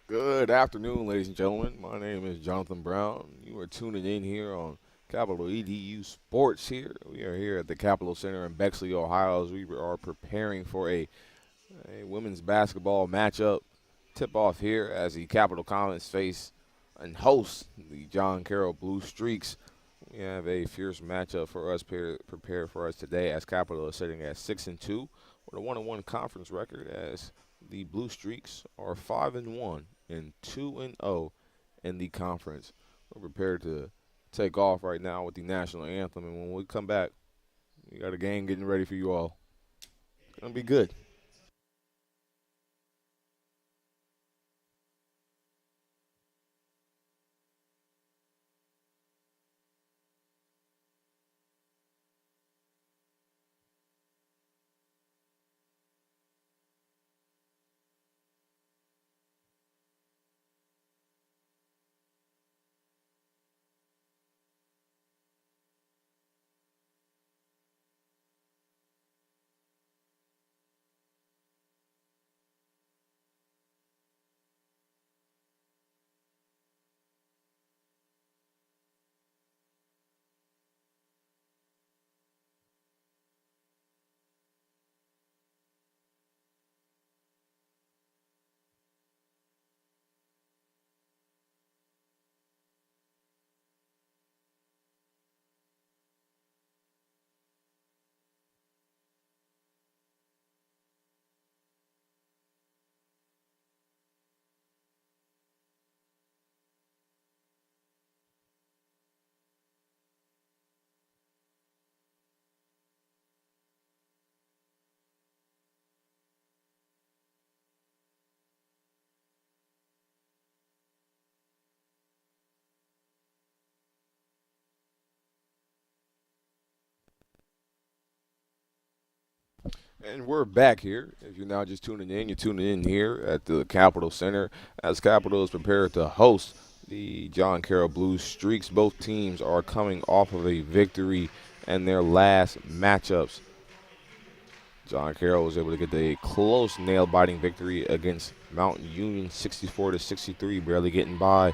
Good afternoon, ladies and gentlemen. My name is Jonathan Brown. You are tuning in here on Capital EDU Sports here. We are here at the Capitol Center in Bexley, Ohio, as we are preparing for a women's basketball matchup tip-off here as the Capitol Comets face and host the John Carroll Blue Streaks. We have a fierce matchup for us prepared for us today as Capitol is sitting at 6-2 with a 1-1 conference record as the Blue Streaks are 5-1 and 2-0 in the conference. We're prepared to take off right now with the national anthem, and when we come back, we got a game getting ready for you all. It's gonna be good. And we're back here. If you're now just tuning in, you're tuning in here at the Capitol Center as Capitol is prepared to host the John Carroll Blue Streaks. Both teams are coming off of a victory in their last matchups. John Carroll was able to get a close nail-biting victory against Mount Union, 64-63, barely getting by,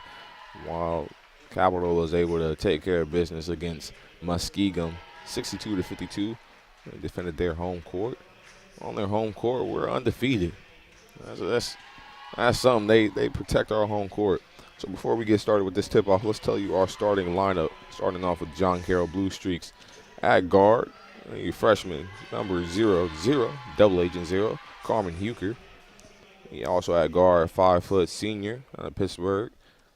while Capitol was able to take care of business against Muskegum, 62-52. They defended their home court. On their home court, we're undefeated. That's something. They protect our home court. So before we get started with this tip-off, let's tell you our starting lineup. Starting off with John Carroll Blue Streaks at guard. A freshman, number 00, double agent 0, Carmen Huker. He also at guard, 5-foot senior out of Pittsburgh.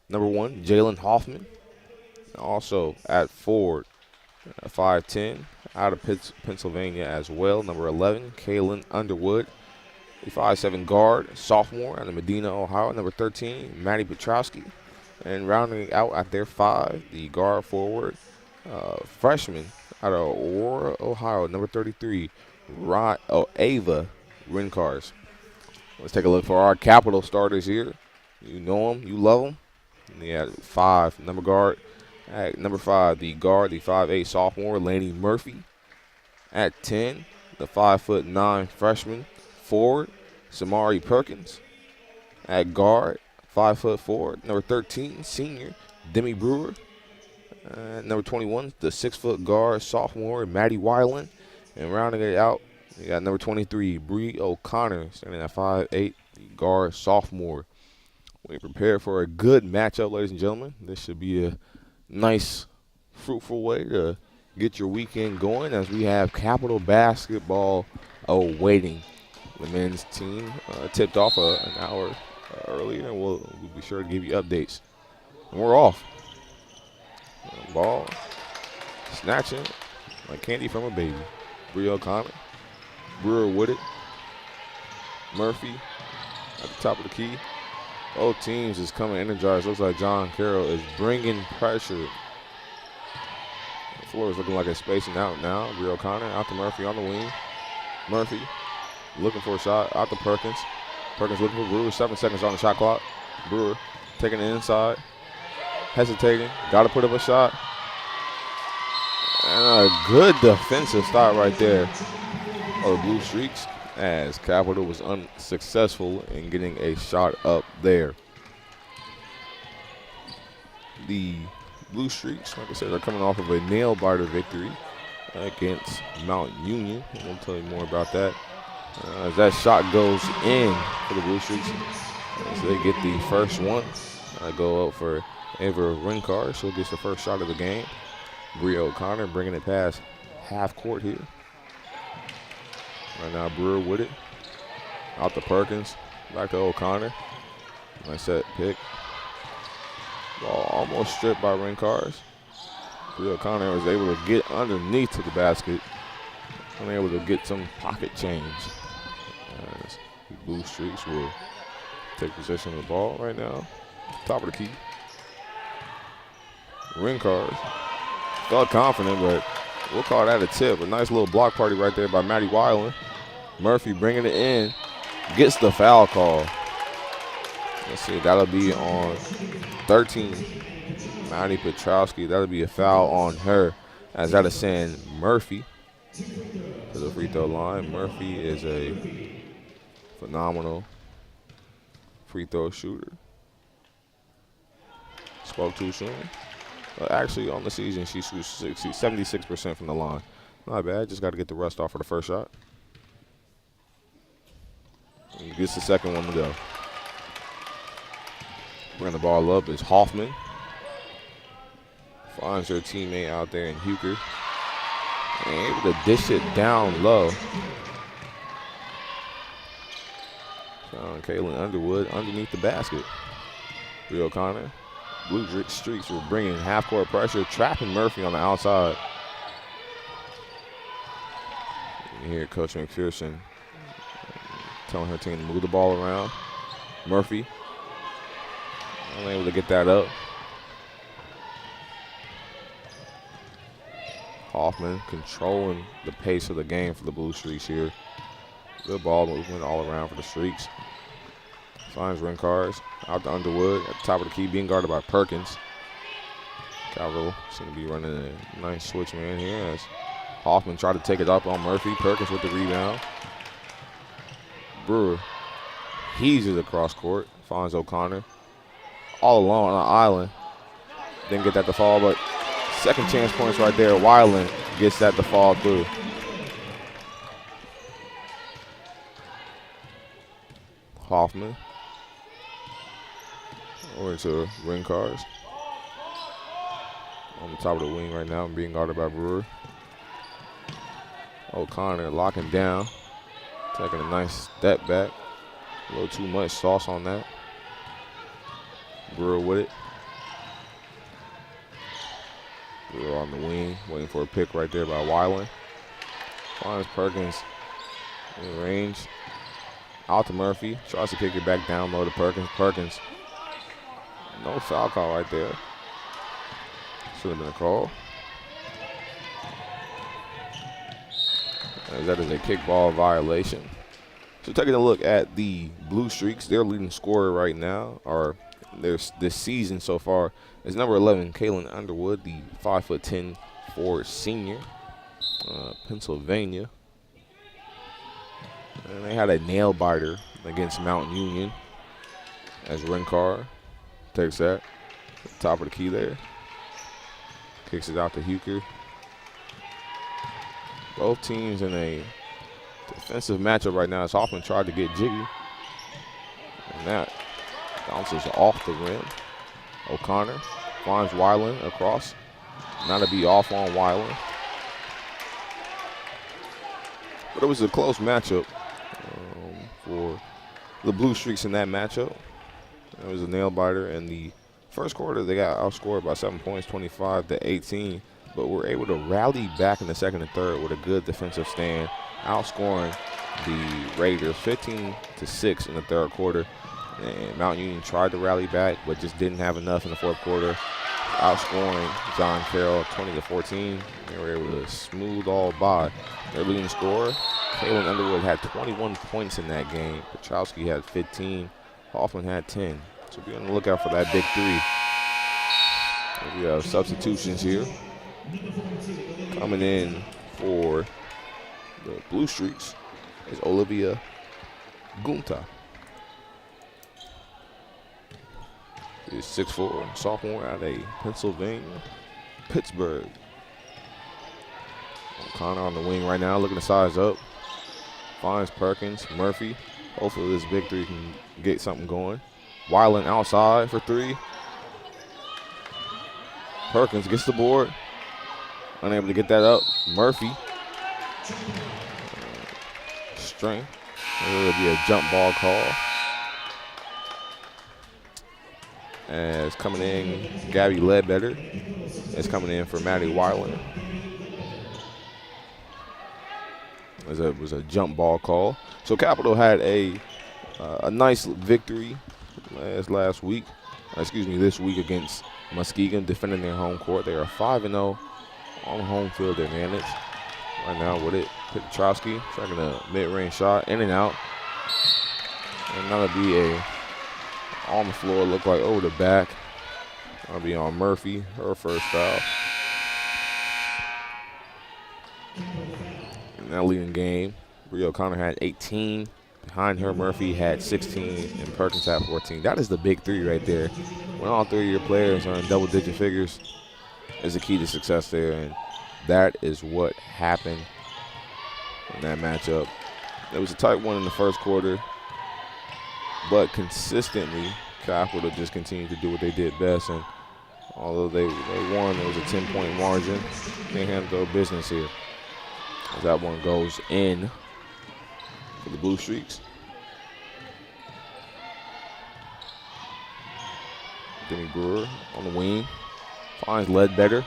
Number 1, Jalen Hoffman. Also at forward, 5'10", out of Pennsylvania as well. Number 11, Kaylin Underwood. A 5'7" guard, sophomore out of Medina, Ohio. Number 13, Maddie Petrowski. And rounding out at their 5, the guard forward, freshman out of Aurora, Ohio. Number 33, Ava Rincars. Let's take a look for our Capitol starters here. You know them, you love them. And they had 5, number guard. At number 5, the guard, the 5'8" sophomore, Laney Murphy. At 10, the 5'9" freshman forward, Samari Perkins. At guard, 5'4", number 13, senior, Demi Brewer. Number 21, the 6-foot guard, sophomore, Maddie Weiland. And rounding it out, we got number 23, Bree O'Connor, standing at 5'8", the guard, sophomore. We prepare for a good matchup, ladies and gentlemen. This should be a nice, fruitful way to get your weekend going as we have Capitol basketball awaiting. The men's team tipped off an hour earlier, and we'll be sure to give you updates. And we're off. Ball snatching like candy from a baby. Bree O'Connor, Brewer with it. Murphy at the top of the key. Both teams is coming energized. Looks like John Carroll is bringing pressure. The floor is looking like it's spacing out now. Bree O'Connor out to Murphy on the wing. Murphy looking for a shot out to Perkins. Perkins looking for Brewer. 7 seconds on the shot clock. Brewer taking it inside. Hesitating. Got to put up a shot. And a good defensive stop right there for the Blue Streaks as Capitol was unsuccessful in getting a shot up there. the Blue Streaks, like I said, are coming off of a nail-biter victory against Mount Union. We'll tell you more about that. As that shot goes in for the Blue Streaks, so they get the first one. Go up for Ava Rinkar. She'll get the first shot of the game. Bria O'Connor bringing it past half court here. Right now, Brewer with it. Out to Perkins. Back to O'Connor. Nice set pick. Ball almost stripped by Rinkars. Bria O'Connor was able to get underneath to the basket. Unable to get some pocket change. As the Blue Streaks will take possession of the ball right now. Top of the key. Rinkars felt confident, but we'll call that a tip. A nice little block party right there by Maddie Weiland. Murphy bringing it in. Gets the foul call. Let's see, that'll be on 13. Maddie Petrowski, that'll be a foul on her, as that'll send Murphy to the free throw line. Murphy is a phenomenal free throw shooter. Spoke too soon. Actually, on the season, she shoots 76% from the line. Not bad. Just got to get the rust off for the first shot. And gets the second one to go. Bring the ball up is Hoffman. Finds her teammate out there in Huker. And able to dish it down low. Found Kaylin Underwood underneath the basket. Bria O'Connor. Blue Streaks were bringing half-court pressure, trapping Murphy on the outside. You hear Coach McPherson telling her team to move the ball around. Murphy unable to get that up. Hoffman controlling the pace of the game for the Blue Streaks here. Good ball movement all around for the Streaks. Finds Rinkars out to Underwood at the top of the key, being guarded by Perkins. Calvert seems to be running a nice switch man here as Hoffman tried to take it up on Murphy. Perkins with the rebound. Brewer heaves it across court, finds O'Connor all alone on the island. Didn't get that to fall, but second chance points right there. Weiland gets that to fall through. Hoffman over to Rinkars. On the top of the wing right now, being guarded by Brewer. O'Connor locking down, taking a nice step back. A little too much sauce on that. Brewer with it. Brewer on the wing, waiting for a pick right there by Weiland. Finds Perkins in range. Out to Murphy. Tries to kick it back down low to Perkins. Perkins. No foul call right there. Should have been a call. As that is a kickball violation. So taking a look at the Blue Streaks, their leading scorer right now, or this season so far, is number 11, Kaylin Underwood, the 5'10" forward senior, Pennsylvania. And they had a nail biter against Mount Union as Rinkar takes that. Top of the key there. Kicks it out to Huker. Both teams in a defensive matchup right now as Hoffman tried to get jiggy. And that bounces off the rim. O'Connor finds Weiland across. Not to be off on Weiland. But it was a close matchup for the Blue Streaks in that matchup. It was a nail biter. In the first quarter, they got outscored by 7 points, 25-18. But were able to rally back in the second and third with a good defensive stand, outscoring the Raiders 15-6 in the third quarter. And Mount Union tried to rally back, but just didn't have enough in the fourth quarter, outscoring John Carroll 20-14. They were able to smooth all by. Their leading scorer, Kaylin Underwood, had 21 points in that game. Petrowski had 15. Hoffman had 10. So be on the lookout for that big three. We have substitutions here. Coming in for the Blue Streaks is Olivia Gunta. He's 6'4", sophomore out of Pennsylvania, Pittsburgh. O'Connor on the wing right now, looking to size up. Finds Perkins, Murphy. Hopefully this big three can get something going. Weiland outside for three. Perkins gets the board. Unable to get that up. Murphy. String. It'll be a jump ball call. As coming in, Gabby Ledbetter is coming in for Maddie Weiland. It was a jump ball call. So Capital had a nice victory this week against Muskegon, defending their home court. They are 5-0 on home field advantage. Right now with it, Petrowski tracking a mid-range shot, in and out. And that'll be on the floor, look like over the back. That'll be on Murphy, her first foul. Now leading game, Bria O'Connor had 18. Behind her, Murphy had 16, and Perkins had 14. That is the big three right there. When all three of your players are in double-digit figures, is the key to success there, and that is what happened in that matchup. It was a tight one in the first quarter, but consistently, Capital just continued to do what they did best, and although they won, it was a 10-point margin. They handled their business here. As that one goes in for the Blue Streaks. Demi Brewer on the wing. Finds Ledbetter.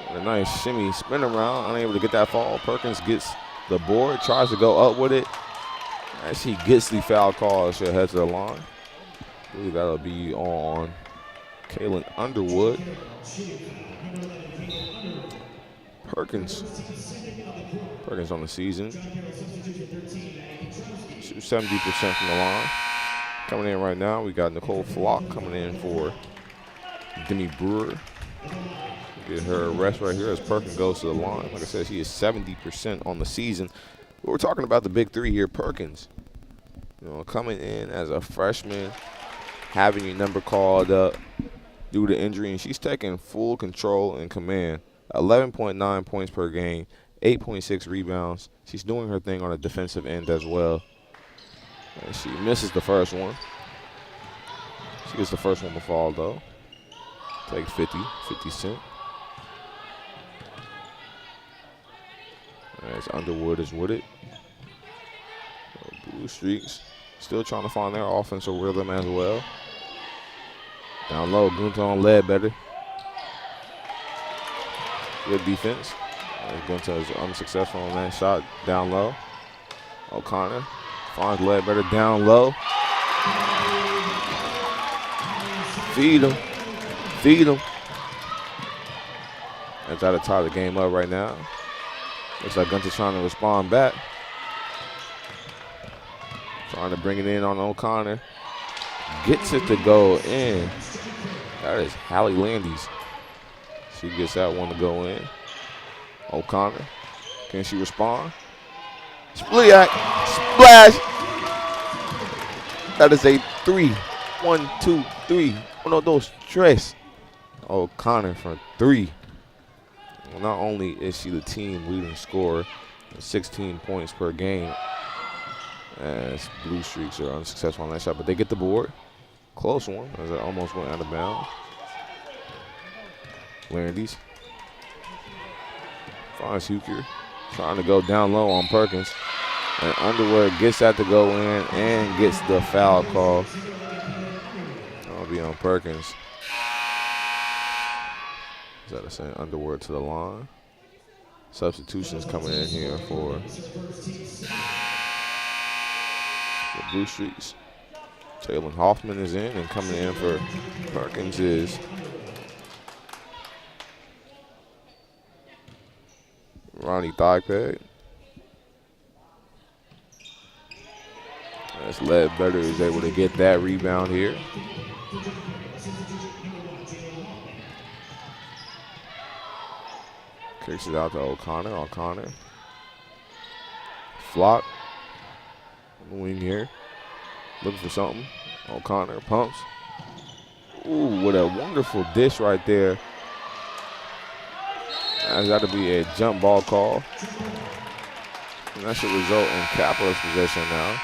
And a nice shimmy spin around. Unable to get that fall. Perkins gets the board. Tries to go up with it. As he gets the foul call, she'll head to the line. I believe that'll be on Kaylin Underwood. Perkins on the season. Shoots 70% from the line. Coming in right now, we got Nicole Flock coming in for Demi Brewer. Get her a rest right here as Perkins goes to the line. Like I said, she is 70% on the season. But we're talking about the big three here. Perkins, coming in as a freshman, having your number called up due to injury, and she's taking full control and command. 11.9 points per game, 8.6 rebounds. She's doing her thing on the defensive end as well. And she misses the first one. She gets the first one to fall, though. Take 50 cent. As Underwood is with it. Blue Streaks still trying to find their offensive rhythm as well. Down low, Gunther on Ledbetter. Good defense. Gunther is unsuccessful on that shot down low. O'Connor finds Ledbetter down low. Feed him. That's how to tie the game up right now. Looks like Gunther's trying to respond back. Trying to bring it in on O'Connor. Gets it to go in. That is Hallie Landis. She gets that one to go in. O'Connor. Can she respond? Spliak. Splash. That is a 3. 1, 2, 3. Uno, dos, tres. O'Connor for 3. Well, not only is she the team leading scorer, 16 points per game, as Blue Streaks are unsuccessful on that shot, but they get the board. Close one, as it almost went out of bounds. Landis finds Huker, trying to go down low on Perkins. And Underwood gets that to go in and gets the foul call. That'll be on Perkins. Is that a saying? Underwood to the line. Substitutions coming in here for the Blue Streaks. Jalen Hoffman is in, and coming in for Perkins is Ronnie Thigpeg. As Ledbetter is able to get that rebound here. Kicks it out to O'Connor. O'Connor. Flock on the wing here. Looking for something. O'Connor pumps. Ooh, what a wonderful dish right there. That's got to be a jump ball call. And that should result in Capital's possession now.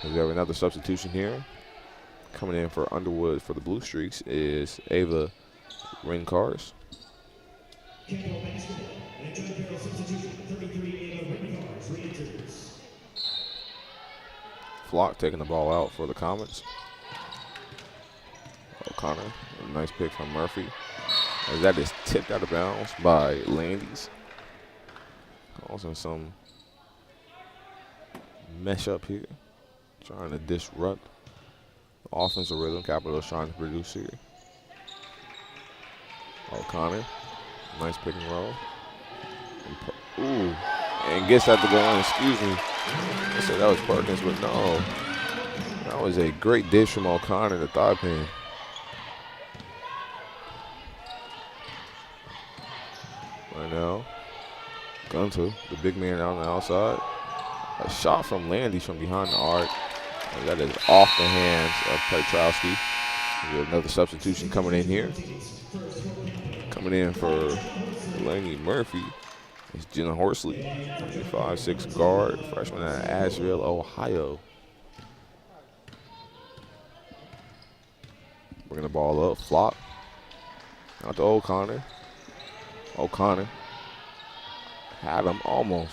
We have another substitution here. Coming in for Underwood for the Blue Streaks is Ava Rincars. Flock taking the ball out for the Comets. O'Connor, a nice pick from Murphy. As that is tipped out of bounds by Landis. Causing some mesh up here. Trying to disrupt the offensive rhythm Capital is trying to produce here. O'Connor, nice pick and roll. Ooh, and gets that to go in, excuse me. I said that was Perkins, but no. That was a great dish from O'Connor, the thigh pin. Right now, Gunter, the big man on the outside. A shot from Landis from behind the arc. And that is off the hands of Petrowski. We have another substitution coming in here. Coming in for Laney Murphy is Jenna Horsley, 5'6" guard, freshman out of Asheville, Ohio. Bringing the ball up, flop. Out to O'Connor. O'Connor had him almost.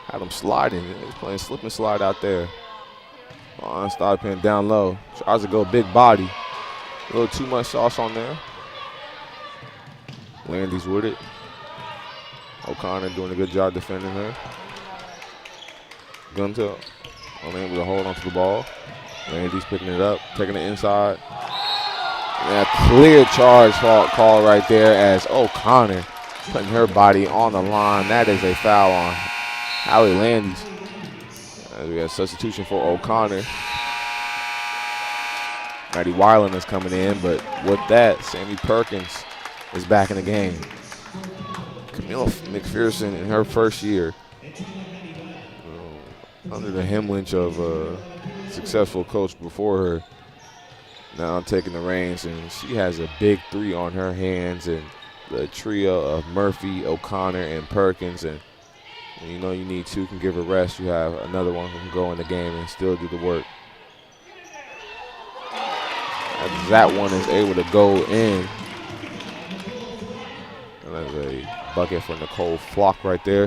Had him sliding. He was playing slip and slide out there. On stop pin down low. Tries to go big body. A little too much sauce on there. Landis with it. O'Connor doing a good job defending her. Gunter unable to hold onto the ball. Landis picking it up, taking it inside. And a clear charge call right there as O'Connor putting her body on the line. That is a foul on Hallie Landis. As we have substitution for O'Connor. Maddie Weiland is coming in, but with that, Sammy Perkins is back in the game. Camilla McPherson in her first year under the hemorrhage of a successful coach before her, now taking the reins, and she has a big three on her hands, and the trio of Murphy, O'Connor, and Perkins, and you know you need two, can give her rest. You have another one who can go in the game and still do the work. As that one is able to go in. And that's a bucket for Nicole Flock right there.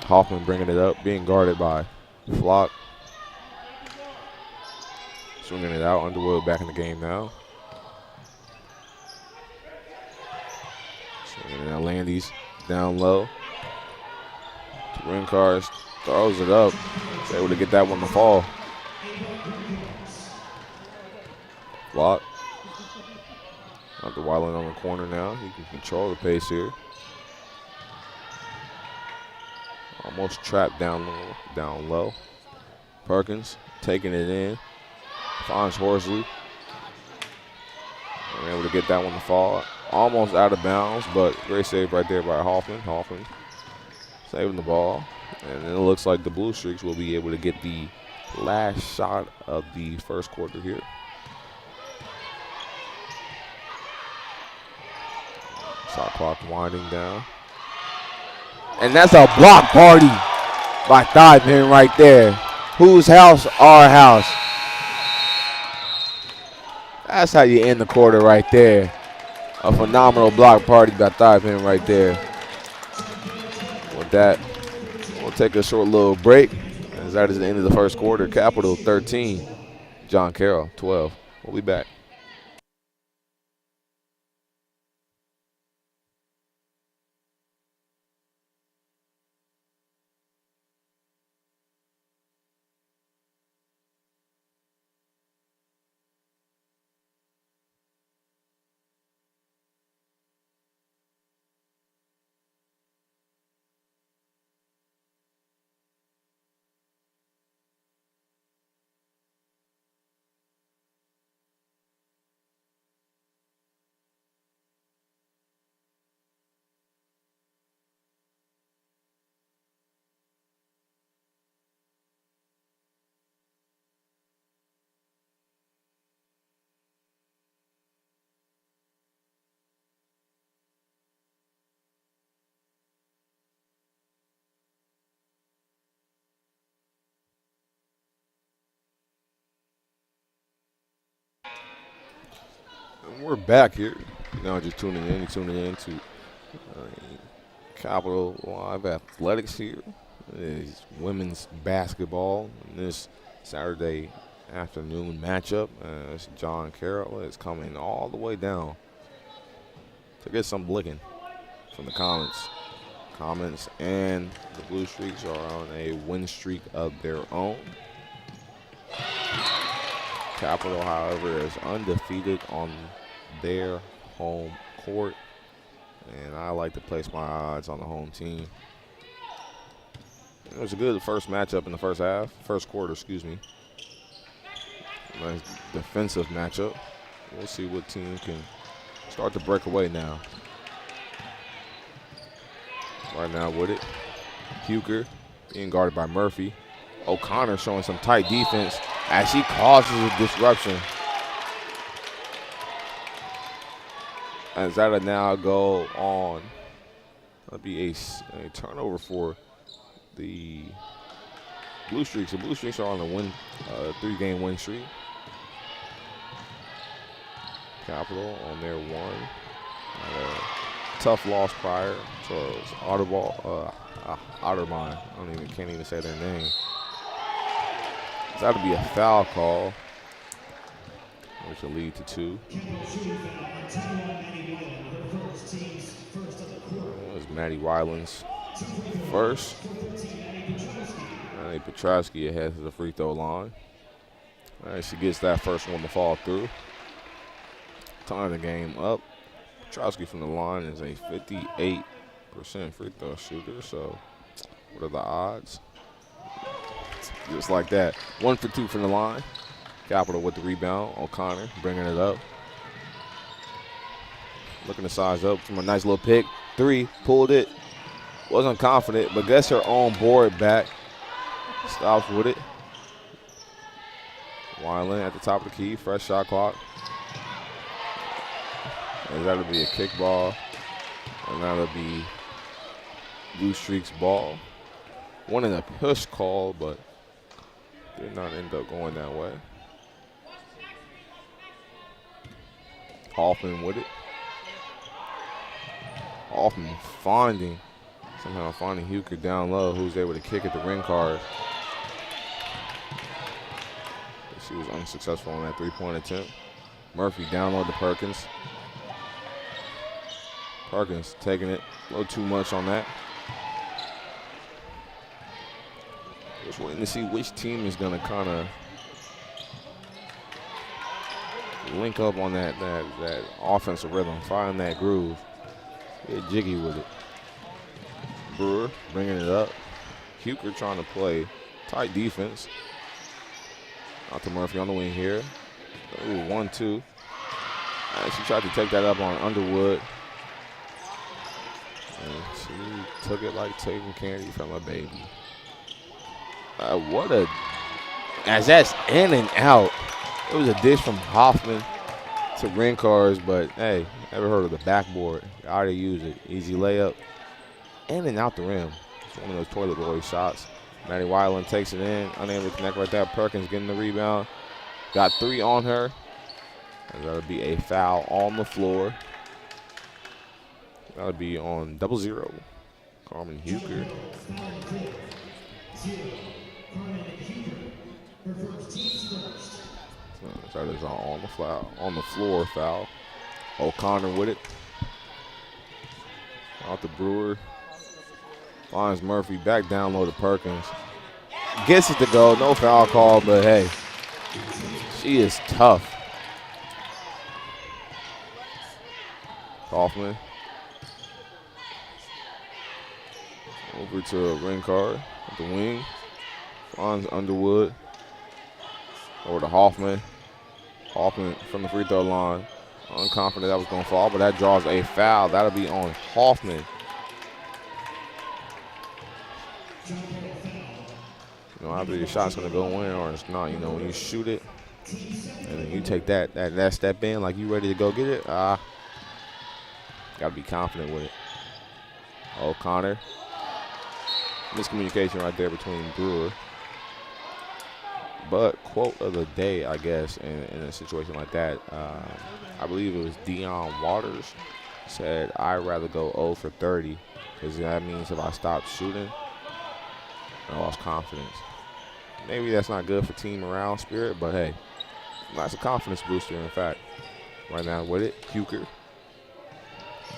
Hoffman bringing it up, being guarded by Flock. Swinging it out, Underwood back in the game now. Swinging it out, Landis down low. Rincars throws it up. He's able to get that one to fall. Block. Out to Weiland on the corner now. He can control the pace here. Almost trapped down low. Perkins taking it in. Finds Horsley. And able to get that one to fall. Almost out of bounds, but great save right there by Hoffman. Hoffman saving the ball. And it looks like the Blue Streaks will be able to get the last shot of the first quarter here. Shot clock winding down. And that's a block party by Thighpin right there. Whose house? Our house. That's how you end the quarter right there. A phenomenal block party by Thighpin right there. With that, we'll take a short little break. As that is the end of the first quarter. Capital 13, John Carroll 12. We'll be back. We're back here. Now just tuning in. You're tuning in to Capital Live Athletics here. It is women's basketball in this Saturday afternoon matchup. It's John Carroll is coming all the way down to get some licking from the comments. And the Blue Streaks are on a win streak of their own. Capital, however, is undefeated on their home court, and I like to place my odds on the home team. It was a good first matchup in the first quarter, excuse me. Nice defensive matchup. We'll see what team can start to break away now. Right now with it, Huker being guarded by Murphy. O'Connor showing some tight defense as she causes a disruption. As that'll now go on. That'll be a turnover for the Blue Streaks. The Blue Streaks are on a 3-game win streak. Capital on their one. Tough loss prior to Ottermine. Can't even say their name. That'll be a foul call, which will lead to 2. It was Maddie Weiland's first. Petrowski ahead to the free throw line. All right, she gets that first one to fall through. Tying the game up. Petrowski from the line is a 58% free throw shooter, so what are the odds? Just like that. 1 for 2 from the line. Capital with the rebound. O'Connor bringing it up. Looking to size up from a nice little pick. 3, pulled it. Wasn't confident, but gets her own board back. Stops with it. Weiland at the top of the key. Fresh shot clock. And that'll be a kick ball. And that'll be Blue Streaks ball. Wanted a push call, but did not end up going that way. Hoffman with it. Hoffman somehow finding Huker down low, who's able to kick at the ring card. She was unsuccessful on that 3-point attempt. Murphy down low to Perkins. Perkins taking it a little too much on that. Just waiting to see which team is going to kind of link up on that offensive rhythm, find that groove, get jiggy with it. Brewer bringing it up. Huker trying to play tight defense. Out to Murphy on the wing here. Ooh, 1-2. She tried to take that up on Underwood. And she took it like taking candy from a baby. As that's in and out. It was a dish from Hoffman to ring cars, but hey, never heard of the backboard. Gotta use it. Easy layup. In and out the rim. It's one of those toilet boy shots. Maddie Weiland takes it in, unable to connect right there. Perkins getting the rebound. Got 3 on her. And that'll be a foul on the floor. That'll be on 0-0. Carmen Huker. That is on the floor foul. O'Connor with it. Out the Brewer. Finds Murphy back down low to Perkins. Gets it to go. No foul call, but hey, she is tough. Hoffman. Over to Rincard at the wing. Finds Underwood. Over to Hoffman. Hoffman from the free throw line. Unconfident that was going to fall, but that draws a foul. That'll be on Hoffman. You know, either your shot's going to go in or it's not. You know, when you shoot it and then you take that step in like you ready to go get it, got to be confident with it. O'Connor. Miscommunication right there between Brewer. But quote of the day, I guess, in a situation like that, I believe it was Deion Waters said, "I'd rather go 0 for 30 because that means if I stop shooting, I lost confidence." Maybe that's not good for team morale spirit, but hey, that's a confidence booster, in fact. Right now with it, Huker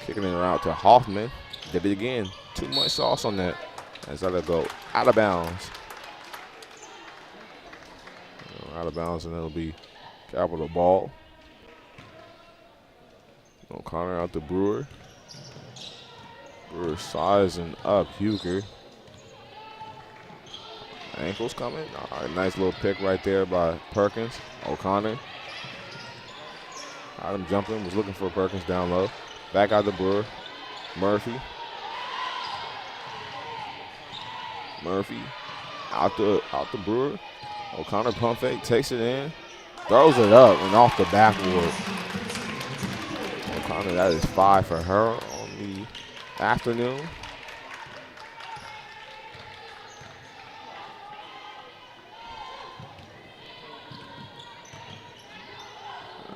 kicking it out to Hoffman. Did it again. Too much sauce on that. As that'll go out of bounds. Out of bounds, and it'll be capital ball. O'Connor out to Brewer. Brewer sizing up Huker. Ankles coming. All right, nice little pick right there by Perkins. O'Connor. Had him jumping, was looking for Perkins down low. Back out to Brewer. Murphy. Murphy out the Brewer. O'Connor pump fake, takes it in, throws it up and off the backboard. O'Connor, that is 5 for her on the afternoon.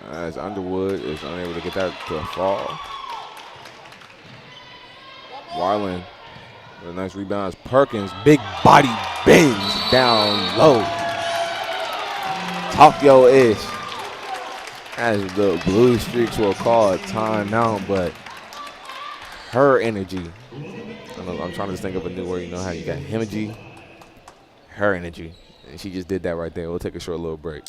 As Underwood is unable to get that to fall. Weiland with a nice rebound. Perkins, big body bends down low. Talk your ish. As the Blue Streaks will call a timeout, but her energy. I'm trying to think of a new word. You know how you got energy? Her energy. And she just did that right there. We'll take a short little break.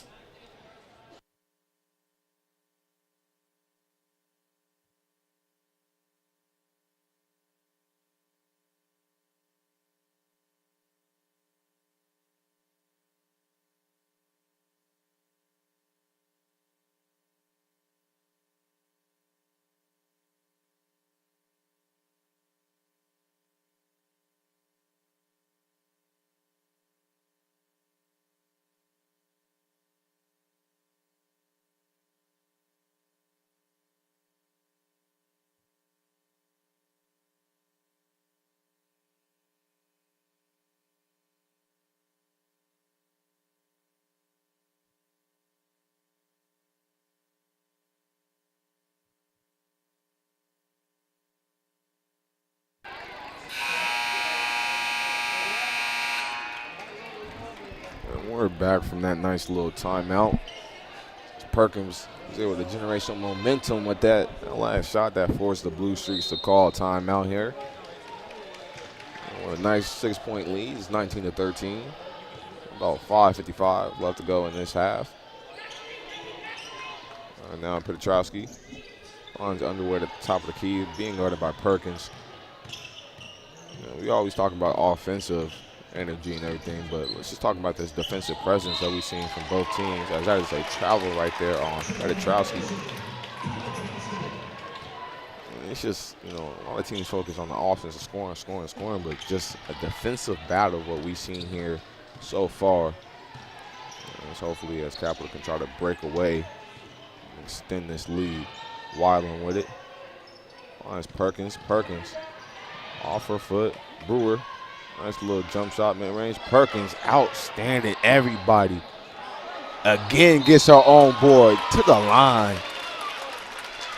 We're back from that nice little timeout. Perkins was able to generate some momentum with that last shot that forced the Blue Streaks to call a timeout here. With a nice 6-point lead, it's 19-13. About 5:55 left to go in this half. Now Petrowski finds Underwood at the top of the key, being guarded by Perkins. We always talk about offensive energy and everything, but let's just talk about this defensive presence that we've seen from both teams, as that is a travel right there on Petrowski. It's just, a lot of teams focus on the offense of scoring, but just a defensive battle, what we've seen here so far. Hopefully, as Capital can try to break away and extend this lead. Weiland with it. Finds Perkins. Off her foot. Brewer. Nice little jump shot, mid-range. Perkins outstanding everybody. Again gets her on board to the line.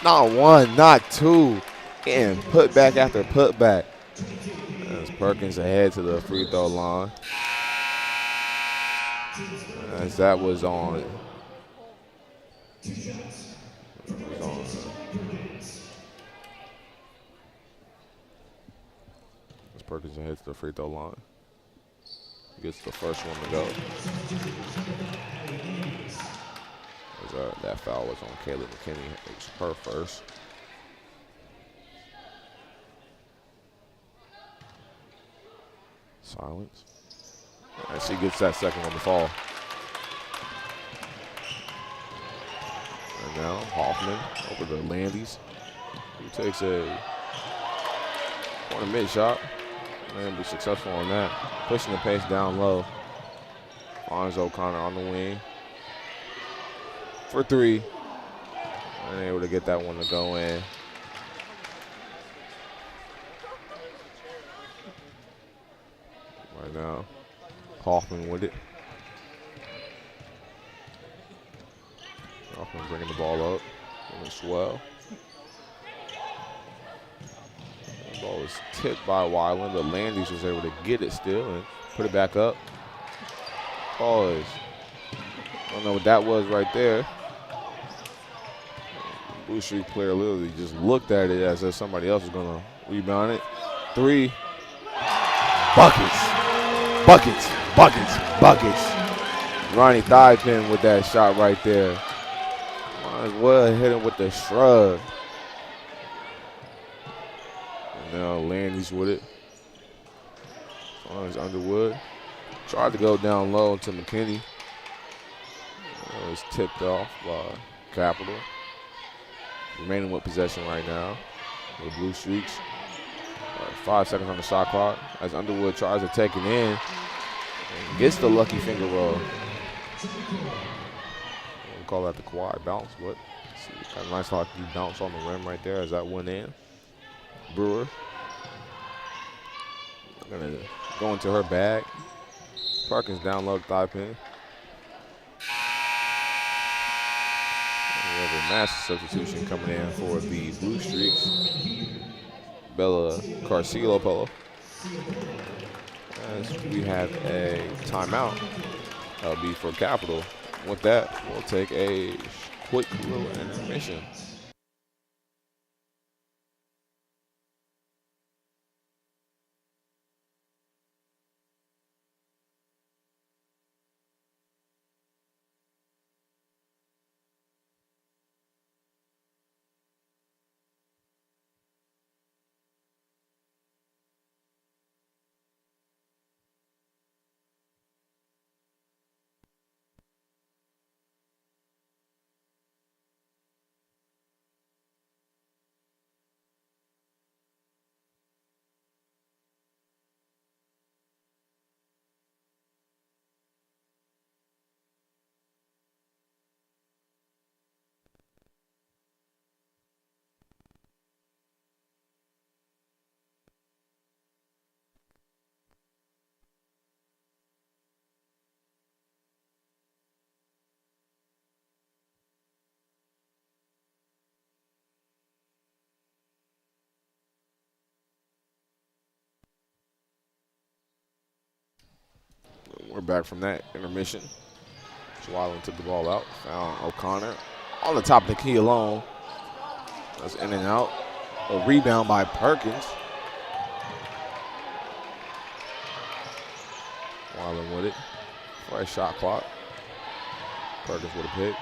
Not one, not two. And put back after put back. As Perkins ahead to the free throw line. As that was on. Perkins ahead to the free throw line. Gets the first one to go. That foul was on Kayla McKinney. It was her first. Silence. And she gets that second on the fall. And now Hoffman over to Landis, who takes a corner mid shot. And be successful on that. Pushing the pace down low. Finds O'Connor on the wing. For three. And able to get that one to go in. Right now, Hoffman with it. Bachman bringing the ball up. And swell. The ball was tipped by Weiland, but Landis was able to get it still and put it back up. Ball is, I don't know what that was right there. Blue Streak player literally just looked at it as if somebody else was going to rebound it. 3. Buckets. Buckets. Buckets. Buckets. Ronnie Thighpin with that shot right there. Might as well hit him with the shrug. And now Landis with it. As long as Underwood. Tried to go down low to McKinney. It was tipped off by Capital. Remaining with possession right now. The Blue Streaks. 5 seconds on the shot clock as Underwood tries to take it in and gets the lucky finger roll. We'll call that the Kawhi bounce, but got a nice hockey bounce on the rim right there as that went in. Brewer gonna go into her bag. Perkins down low to Thighpin. We have a massive substitution coming in for the Blue Streaks. Bella Carcillo. As we have a timeout. That'll be for Capital. With that, we'll take a quick little intermission. We're back from that intermission. Weiland took the ball out, found O'Connor on the top of the key alone. That's in and out. A rebound by Perkins. Weiland with it. Fresh shot clock. Perkins with a pick.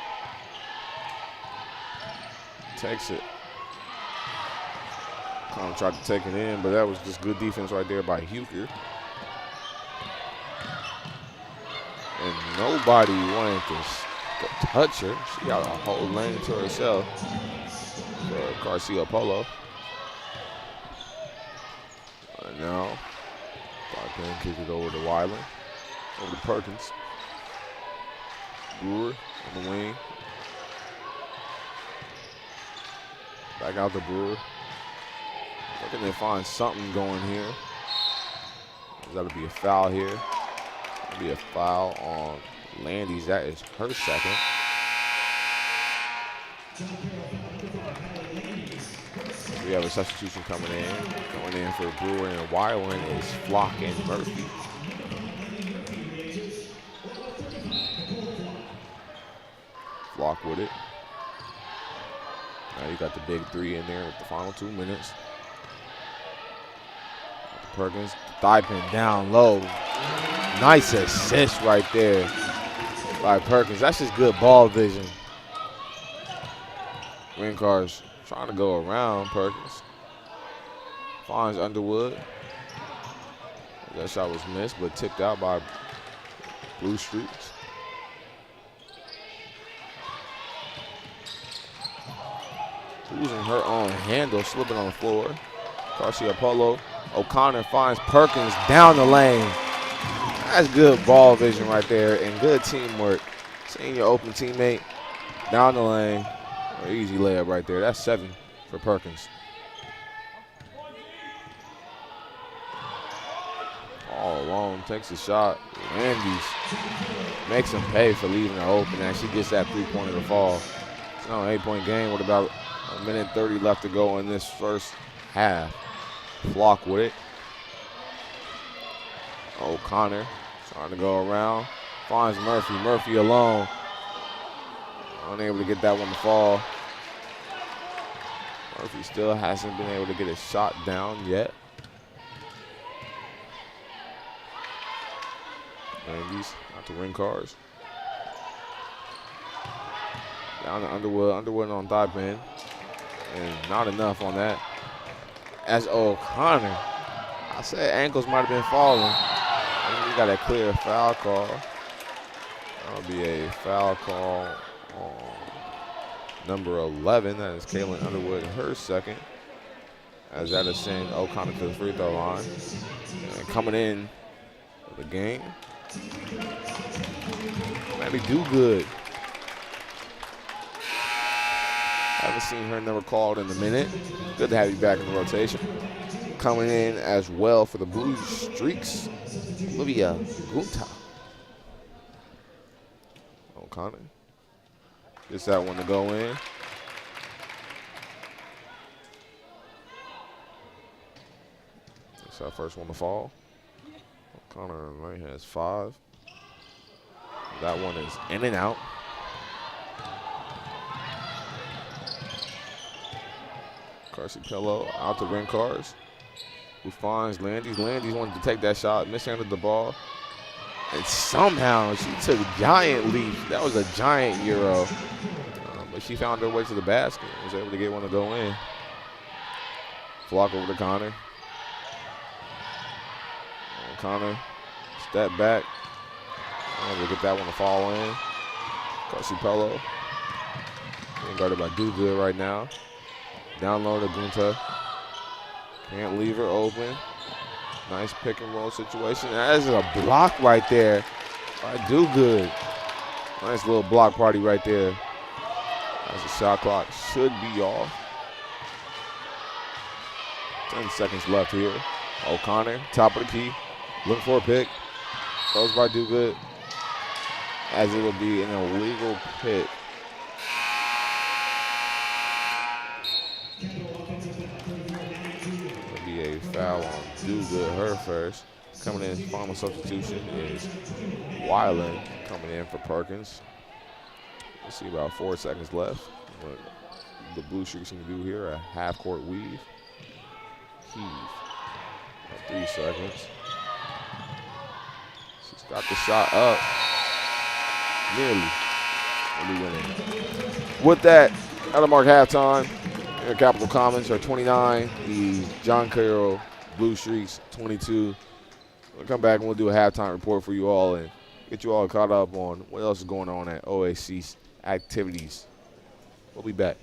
Takes it. O'Connor tried to take it in, but that was just good defense right there by Huker. And nobody wanted to touch her. She got a whole lane to herself. Garcia Polo. And now, Thighpin kick it over to Weiland. Over to Perkins. Brewer on the wing. Back out to Brewer. Looking to find something going here. There's got to be a foul here. Be a foul on Landis. That is her second. We have a substitution coming in. Going in for Brewer and Weiland is Flock and Murphy. Flock with it. Now you got the big 3 in there with the final 2 minutes. Perkins, Thighpin down low. Nice assist right there by Perkins. That's just good ball vision. Rincar's trying to go around Perkins. Finds Underwood. That shot was missed, but tipped out by Blue Streaks. Losing her own handle, slipping on the floor. Garcia Polo. O'Connor finds Perkins down the lane. That's good ball vision right there and good teamwork. Seeing your open teammate down the lane. Easy layup right there. That's 7 for Perkins. All alone, takes a shot. Landis makes him pay for leaving her open as she gets that 3-pointer to fall. No, 8-point game with about a minute 30 left to go in this first half. Flock with it. O'Connor trying to go around. Finds Murphy. Murphy alone. Unable to get that one to fall. Murphy still hasn't been able to get his shot down yet. Andy's out to ring cars. Down to Underwood. Underwood on top end. And not enough on that. As O'Connor. I said ankles might have been falling. We got a clear foul call. That'll be a foul call on number 11. That is Kaylin Underwood, her second. As that is sent O'Connor to the free throw line. And coming in for the game. Maybe do good. Haven't seen her number called in a minute. Good to have you back in the rotation. Coming in as well for the Blue Streaks, Olivia Gunta. O'Connor gets that one to go in. That's our first one to fall. O'Connor right has 5. That one is in and out. Carcipello out to ring cars. Who finds Landis. Landis wanted to take that shot, mishandled the ball. And somehow she took giant leap. That was a giant Euro. But she found her way to the basket and was able to get one to go in. Flock over to Connor. Connor, step back. Able to get that one to fall in. Carcipello. Being guarded by Do Good right now. Down low to Gunta. Can't leave her open. Nice pick and roll situation. That is a block right there by Do Good. Nice little block party right there. As the shot clock should be off. 10 seconds left here. O'Connor, top of the key. Looking for a pick. Goes by Do Good. As it will be an illegal pick. Foul on Do Good, her first. Coming in, final substitution is Weiland coming in for Perkins. Let's see, about 4 seconds left. What the Blue Streaks can do here, a half-court weave. Heave. About 3 seconds. She's got the shot up. Nearly winning. With that, that'll mark halftime. Here at Capital Commons are 29. The John Carroll Blue Streaks 22. We'll come back and we'll do a halftime report for you all and get you all caught up on what else is going on at OAC activities. We'll be back.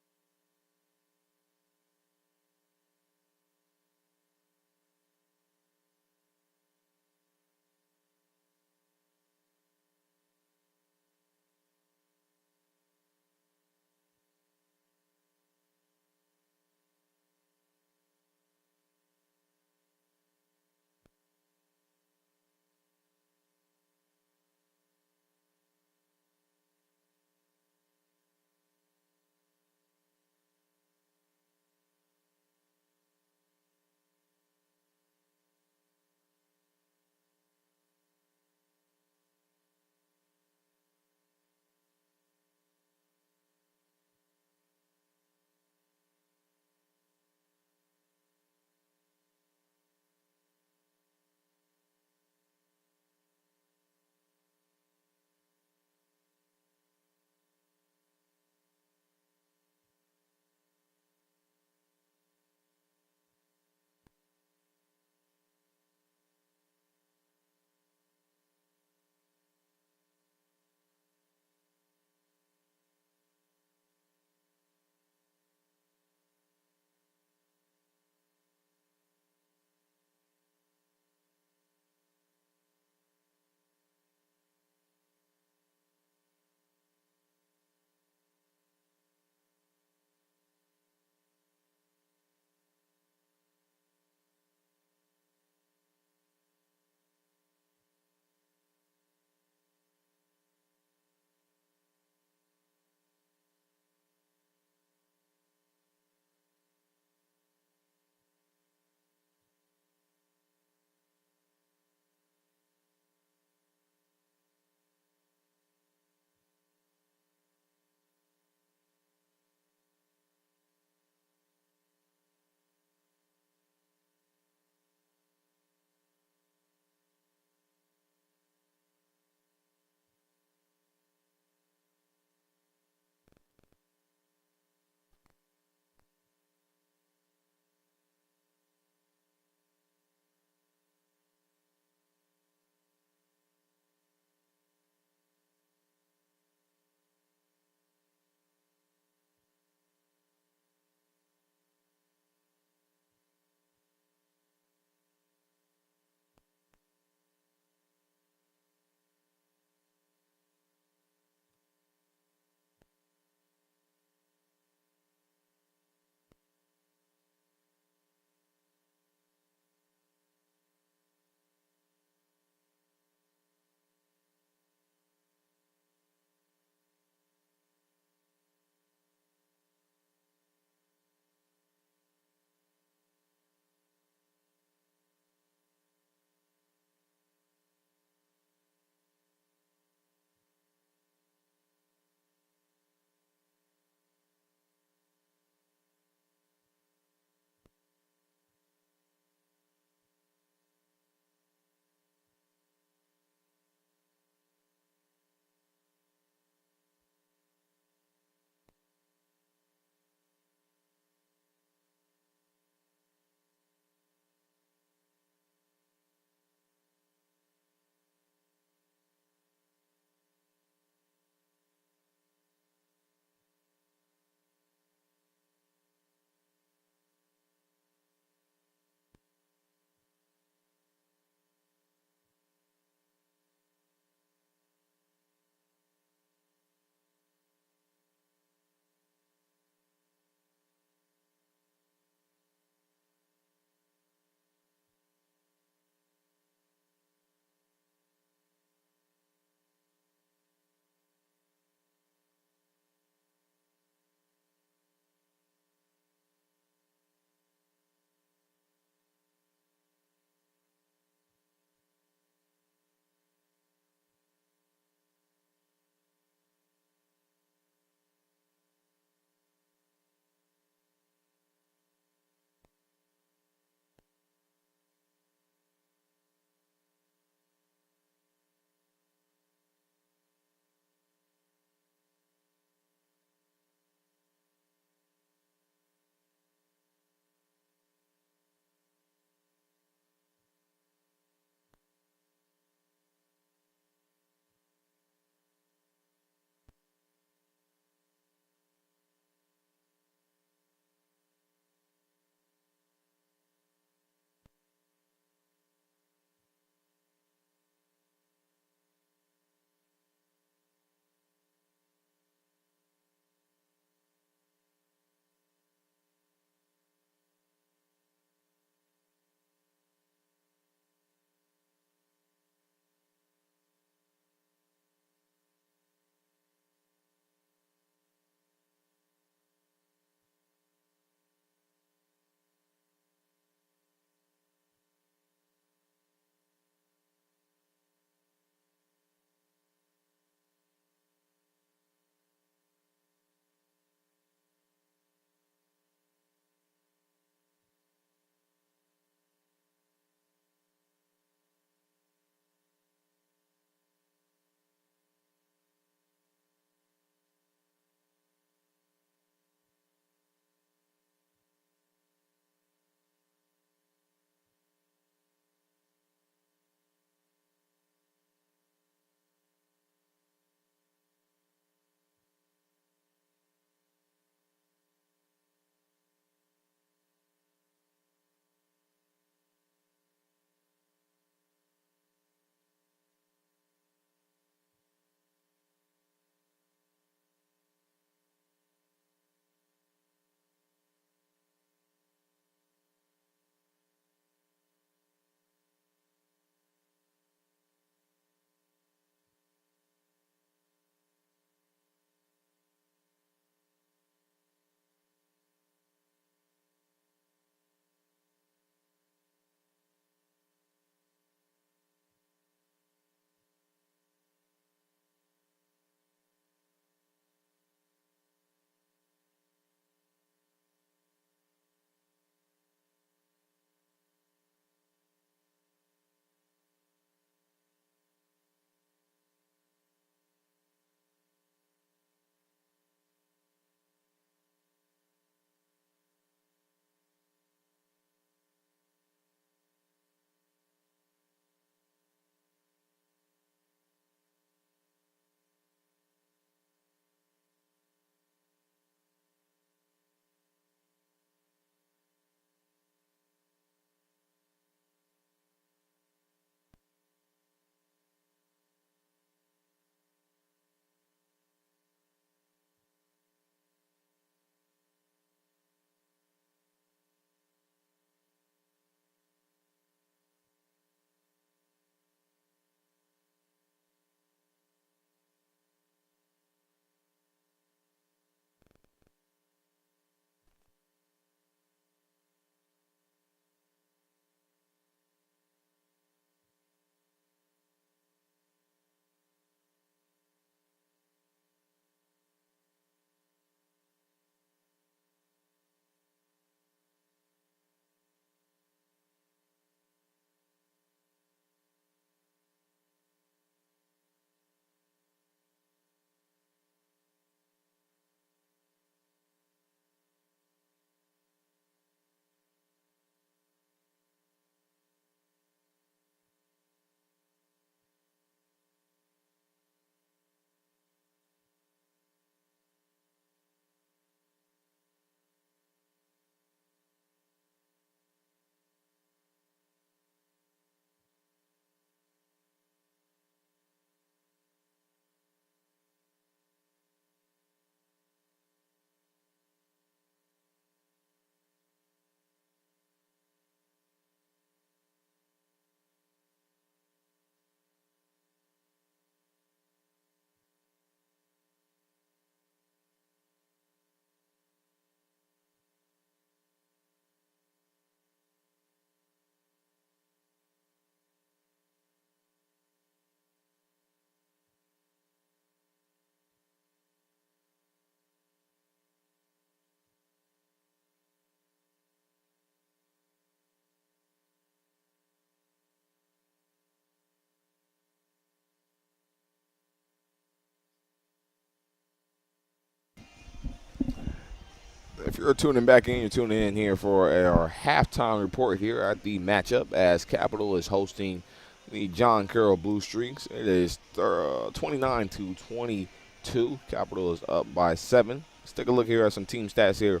If you're tuning back in, you're tuning in here for our halftime report here at the matchup as Capital is hosting the John Carroll Blue Streaks. It is 29-22. Capital is up by 7. Let's take a look here at some team stats here.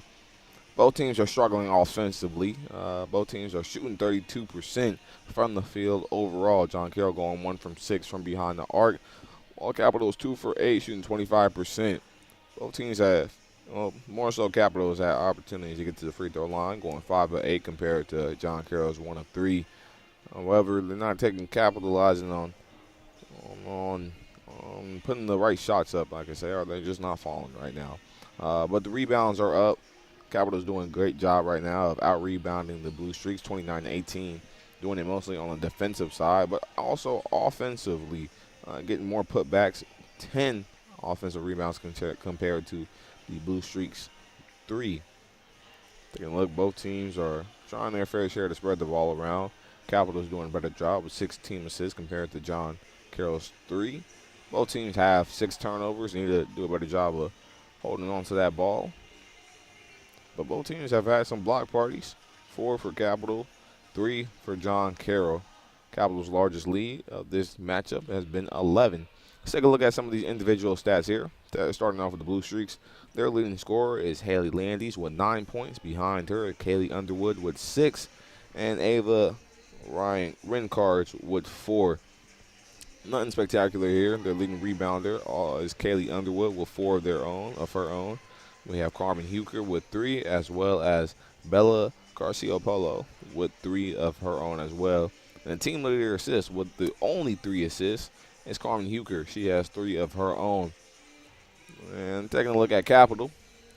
Both teams are struggling offensively. Both teams are shooting 32% from the field overall. John Carroll going 1 from 6 from behind the arc, while Capital is 2 for 8, shooting 25%. Both teams have, well, more so Capital has had opportunities to get to the free throw line, going 5 of 8 compared to John Carroll's 1 of 3. However, they're not capitalizing on putting the right shots up, like I say, or they're just not falling right now. But the rebounds are up. Capital's doing a great job right now of out-rebounding the Blue Streaks, 29-18, doing it mostly on the defensive side, but also offensively, getting more putbacks, 10 offensive rebounds compared to the Blue Streaks 3. Taking a look, both teams are trying their fair share to spread the ball around. Capital's doing a better job with 6 team assists compared to John Carroll's 3. Both teams have 6 turnovers. They need to do a better job of holding on to that ball. But both teams have had some block parties. 4 for Capital, 3 for John Carroll. Capital's largest lead of this matchup has been 11. Let's take a look at some of these individual stats here. Starting off with the Blue Streaks, their leading scorer is Haley Landis with 9 points. Behind her, Kaylee Underwood with 6, and Ava Rencards with 4. Nothing spectacular here. Their leading rebounder is Kaylee Underwood with 4 of her own. We have Carmen Huker with 3, as well as Bella Garcia-Polo with 3 of her own as well. And the team leader assists with the only 3 assists is Carmen Huker. She has 3 of her own. And taking a look at Capital.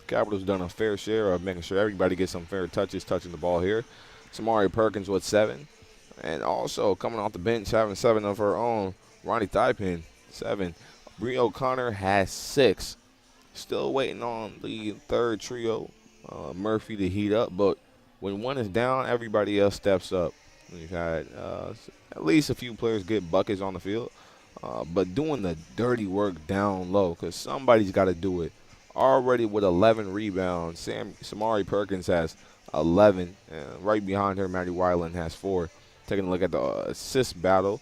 Capital's done a fair share of making sure everybody gets some fair touches touching the ball here. Samari Perkins with 7. And also coming off the bench having 7 of her own, Ronnie Thigpen, 7. Bree O'Connor has 6. Still waiting on the third trio, Murphy, to heat up. But when one is down, everybody else steps up. We've had at least a few players get buckets on the field. But doing the dirty work down low, because somebody's got to do it. Already with 11 rebounds, Samari Perkins has 11. And right behind her, Maddie Weiland has 4. Taking a look at the assist battle,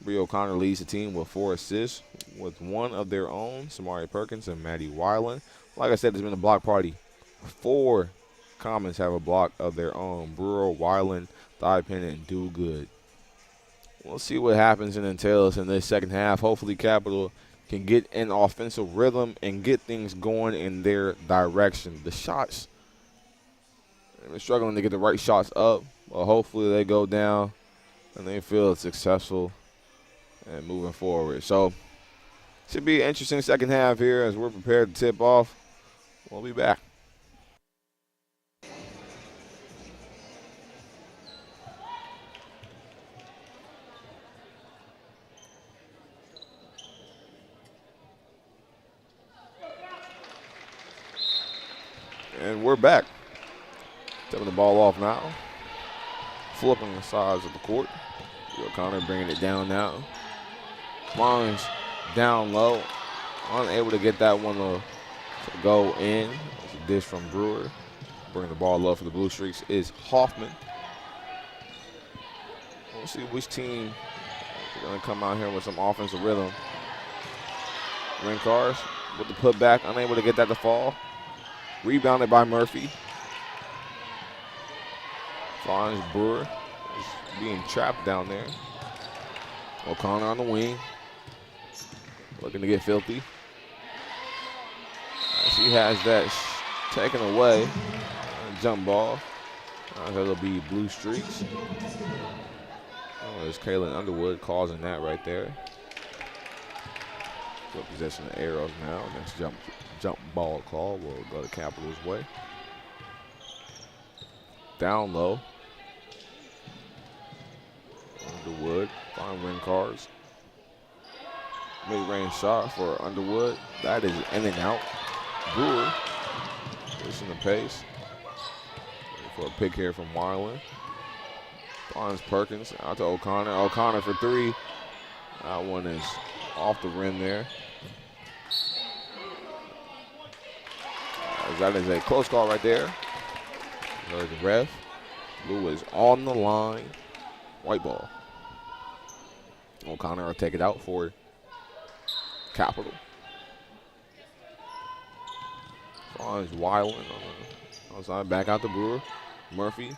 Bree O'Connor leads the team with 4 assists with 1 of their own, Samari Perkins and Maddie Weiland. Like I said, it's been a block party. 4 Commons have a block of their own, Brewer, Weiland, Thigpen, and Do Good. We'll see what happens and entails in this second half. Hopefully Capital can get an offensive rhythm and get things going in their direction. The shots, they're struggling to get the right shots up, but hopefully they go down and they feel successful and moving forward. So should be an interesting second half here as we're prepared to tip off. We'll be back. And we're back. Taking the ball off now. Flipping the sides of the court. O'Connor bringing it down now. Barnes down low. Unable to get that one to go in. It's a dish from Brewer. Bringing the ball up for the Blue Streaks is Hoffman. We'll see which team is going to come out here with some offensive rhythm. Rencards with the putback. Unable to get that to fall. Rebounded by Murphy. Finds Brewer. Is being trapped down there. O'Connor on the wing. Looking to get filthy. She has that taken away. Jump ball. That'll be Blue Streaks. Oh, there's Kaylin Underwood causing that right there. Good possession of arrows now. Next jump ball call will go to Capital's way. Down low. Underwood. Fine win cards. Mid-range shot for Underwood. That is in and out. Brewer pushing the pace. Looking for a pick here from Marlin. Finds Perkins out to O'Connor. O'Connor for 3. That one is off the rim there. That is a close call right there. There's the ref. Blue is on the line. White ball. O'Connor will take it out for Capital. Is Weiland on the outside, back out to Brewer. Murphy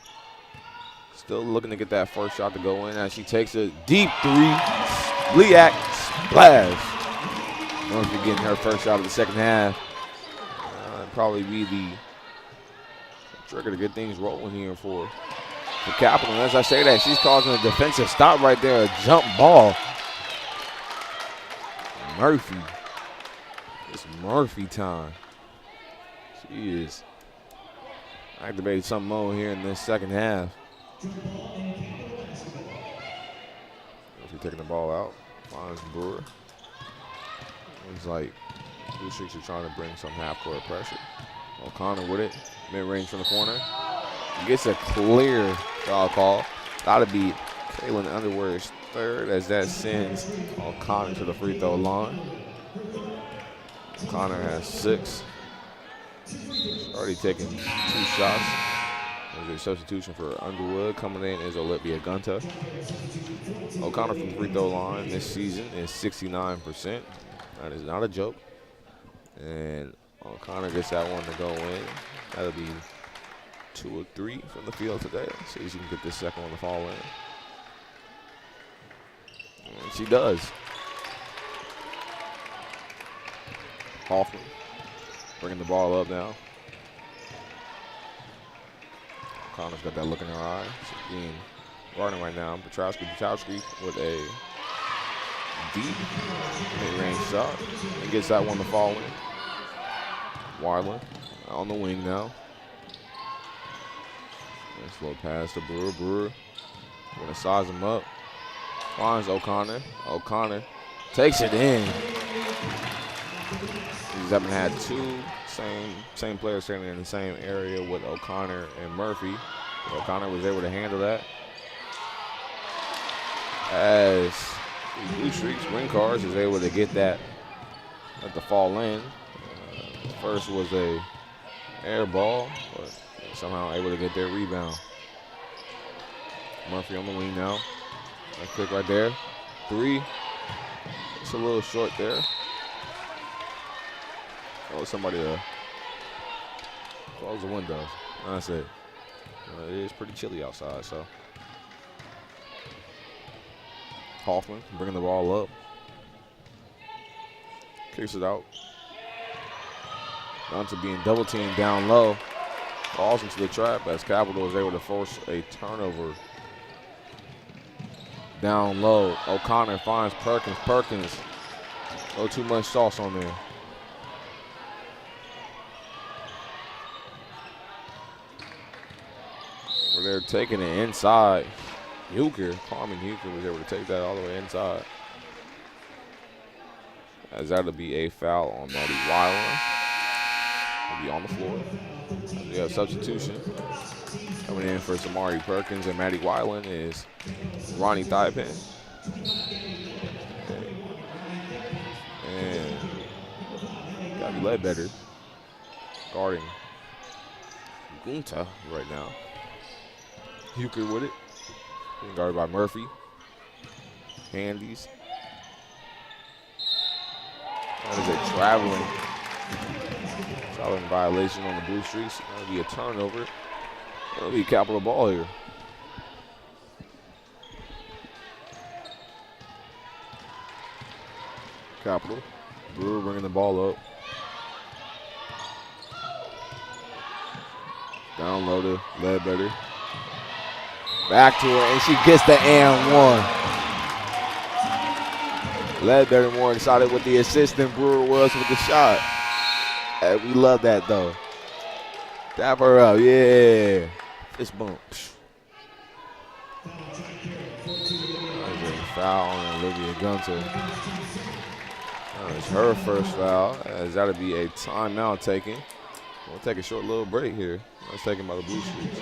still looking to get that first shot to go in as she takes a deep three. Bliak splash. Murphy getting her first shot of the second half. Probably be the trigger to get things rolling here for Capital. And as I say that, she's causing a defensive stop right there, a jump ball. Murphy. It's Murphy time. She is activating some mode here in this second half. Murphy taking the ball out. Finds Brewer. Looks like Blue Streaks are trying to bring some half-court pressure. O'Connor with it. Mid-range from the corner. Gets a clear foul call. Got to be Kaylin Underwood's third as that sends O'Connor to the free throw line. O'Connor has 6. She's already taken 2 shots. There's a substitution for Underwood. Coming in is Olivia Gunta. O'Connor from the free throw line this season is 69%. That is not a joke. And O'Connor gets that one to go in. That'll be 2 of 3 from the field today. See if she can get this second one to fall in. And she does. Hoffman bringing the ball up now. O'Connor's got that look in her eye. She's being guarding right now. Petrowski with a deep mid-range shot. And gets that one to fall in. Weiland on the wing now. Nice little pass to Brewer. Brewer gonna size him up. Finds O'Connor. O'Connor takes it in. These haven't had 2 same players standing in the same area with O'Connor and Murphy. O'Connor was able to handle that. As the Blue Streaks Ring Cards is able to get that at the fall in. First was a air ball, but somehow able to get their rebound. Murphy on the wing now. Nice quick right there. 3. It's a little short there. Oh, somebody close the windows. That's it. It is pretty chilly outside, so. Hoffman bringing the ball up. Kicks it out. Down to being double teamed down low. Falls into the trap as Capital is able to force a turnover. Down low. O'Connor finds Perkins. Perkins. No too much sauce on there. They're taking it inside. Carmen Huker was able to take that all the way inside. As that'll be a foul on Maddie Weiland. Will be on the floor. We have substitution. Coming in for Samari Perkins and Maddie Weiland is Ronnie Thigpen. And Gabby Ledbetter guarding Gunta right now. Huker with it. Being guarded by Murphy. Handies. That is a traveling violation on the Blue Streaks. That'll be a turnover. That'll be a Capital ball here. Capital. Brewer bringing the ball up. Down low to Ledbetter. Back to her, and she gets the and one. Ledbetter more excited with the assist than Brewer was with the shot. And we love that, though. Dap her up, yeah. Fist bump. There's a foul on Olivia Gunter. It's her first foul, as that'll be a timeout taken. We'll take a short little break here. That's taken by the Blue Streaks.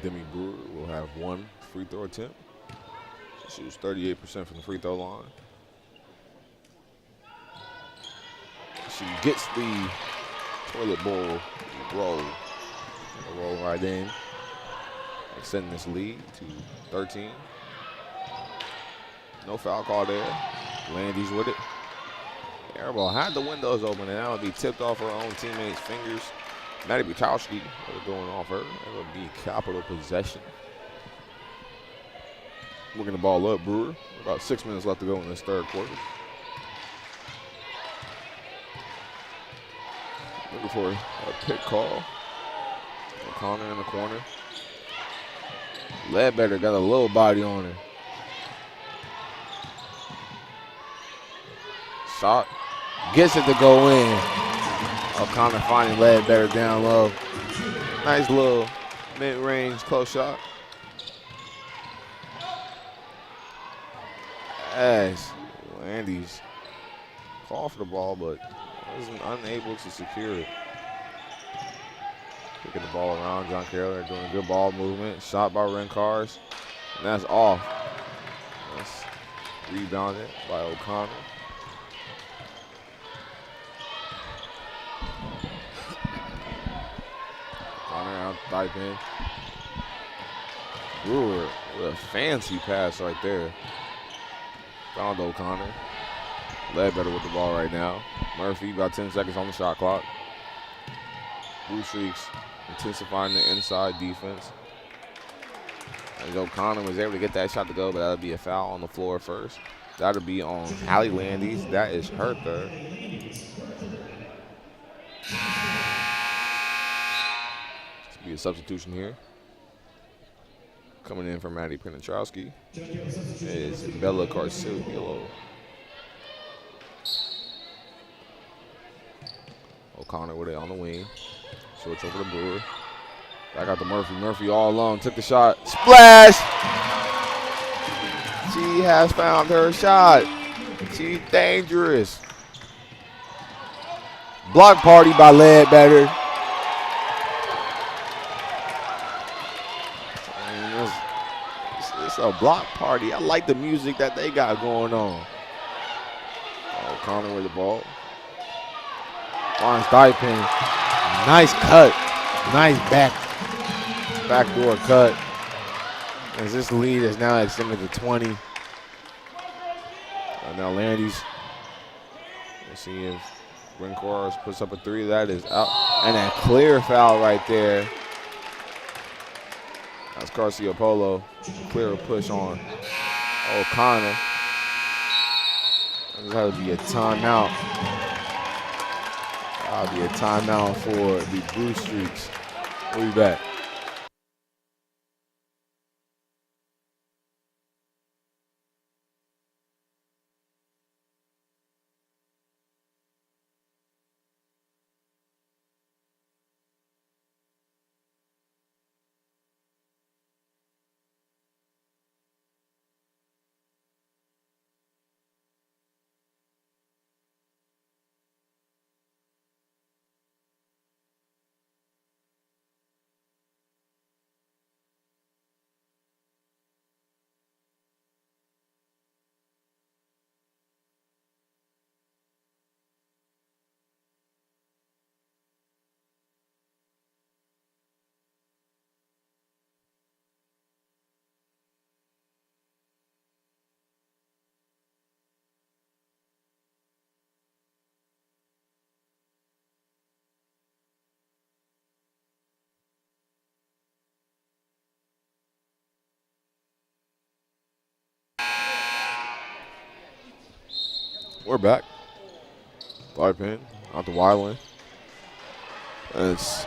Demi Brewer will have one free throw attempt. She shoots 38% from the free throw line. She gets the toilet bowl roll. Roll right in, extending this lead to 13. No foul call there. Landy's with it. Airball had the windows open, and that would be tipped off her own teammate's fingers. Maddie Bukowski going off her. That would be capital possession. Working the ball up, Brewer. About 6 minutes left to go in this third quarter. Looking for a pick call. O'Connor in the corner. Ledbetter got a little body on her. Shot. Gets it to go in. O'Connor finding Ledbetter down low. Nice little mid-range close shot. As Landy's called for the ball, but wasn't unable to secure it. Kicking the ball around. John Carroll doing a good ball movement. Shot by Rencars. And that's off. That's rebounded by O'Connor. O'Connor out dive in. Brewer with a fancy pass right there. Found O'Connor. Ledbetter with the ball right now. Murphy, about 10 seconds on the shot clock. Blue Streaks intensifying the inside defense. As O'Connor was able to get that shot to go, but that'll be a foul on the floor first. That'll be on Allie Landis. That is her third. This will be a substitution here. Coming in for Maddie Penitrowski is Bella Carcillo. O'Connor with it on the wing. Switch over to Brewer. Back out to Murphy. Murphy all alone. Took the shot. Splash! She has found her shot. She's dangerous. Block party by Ledbetter. It's a block party. I like the music that they got going on. O'Connor with the ball. Barnes Dipin. Nice cut. Nice backdoor cut. As this lead is now extended to 20. Now Landis. We'll see if Rencars puts up a three. That is out. And a clear foul right there. That's Garcia Polo. Clear push on O'Connor. This has to be a timeout. That'll be a timeout for the Blue Streaks. We'll be back. We're back. Fly pin out to Wyland. As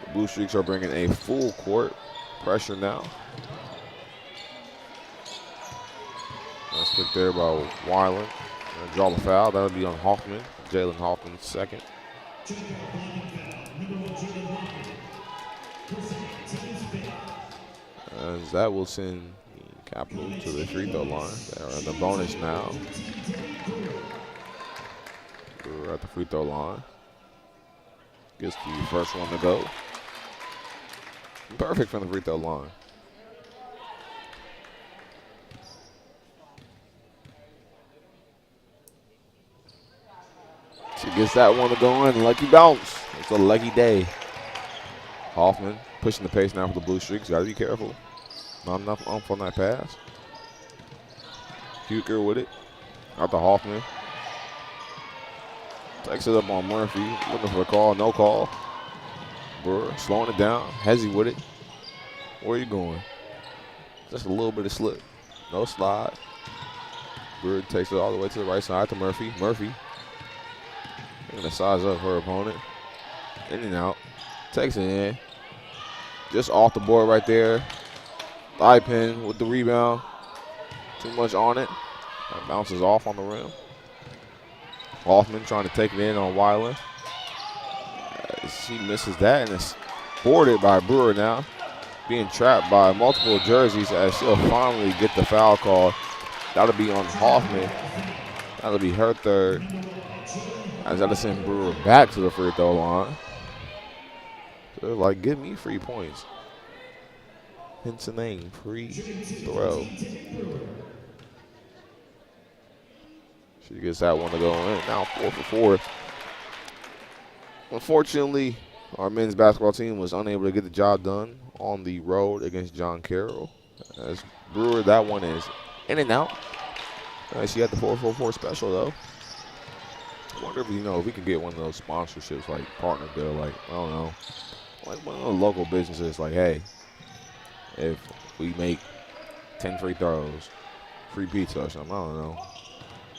the Blue Streaks are bringing a full court pressure now. Nice pick there by Wyland. Draw the foul. That'll be on Hoffman. Jalen Hoffman second. As that will send Capital to the free throw line. They're in the bonus now. We're at the free throw line. Gets the first one to go. Perfect from the free throw line. She gets that one to go in. Lucky bounce. It's a lucky day. Hoffman pushing the pace now for the Blue Streaks. Got to be careful. Not enough oomph on that pass. Huker with it. Out to Hoffman. Takes it up on Murphy. Looking for a call. No call. Brewer slowing it down. Hezzy with it. Where are you going? Just a little bit of slip. No slide. Brewer takes it all the way to the right side to Murphy. Murphy. Going to size up her opponent. In and out. Takes it in. Just off the board right there. Thigh pin with the rebound. Too much on it. That bounces off on the rim. Hoffman trying to take it in on Weiland. She misses that, and it's boarded by Brewer now. Being trapped by multiple jerseys as she'll finally get the foul call. That'll be on Hoffman. That'll be her third. As that'll send Brewer back to the free throw line. So they're like, give me 3 points. Hence the name, free throw. She gets that one to go in. Now 4 for 4. Unfortunately, our men's basketball team was unable to get the job done on the road against John Carroll. As Brewer, that one is in and out. She had the 4-4-4 special, though. I wonder if, if we could get one of those sponsorships, like Partner Bill, like, I don't know, like one of the local businesses, like, hey, if we make 10 free throws, free pizza or something, I don't know.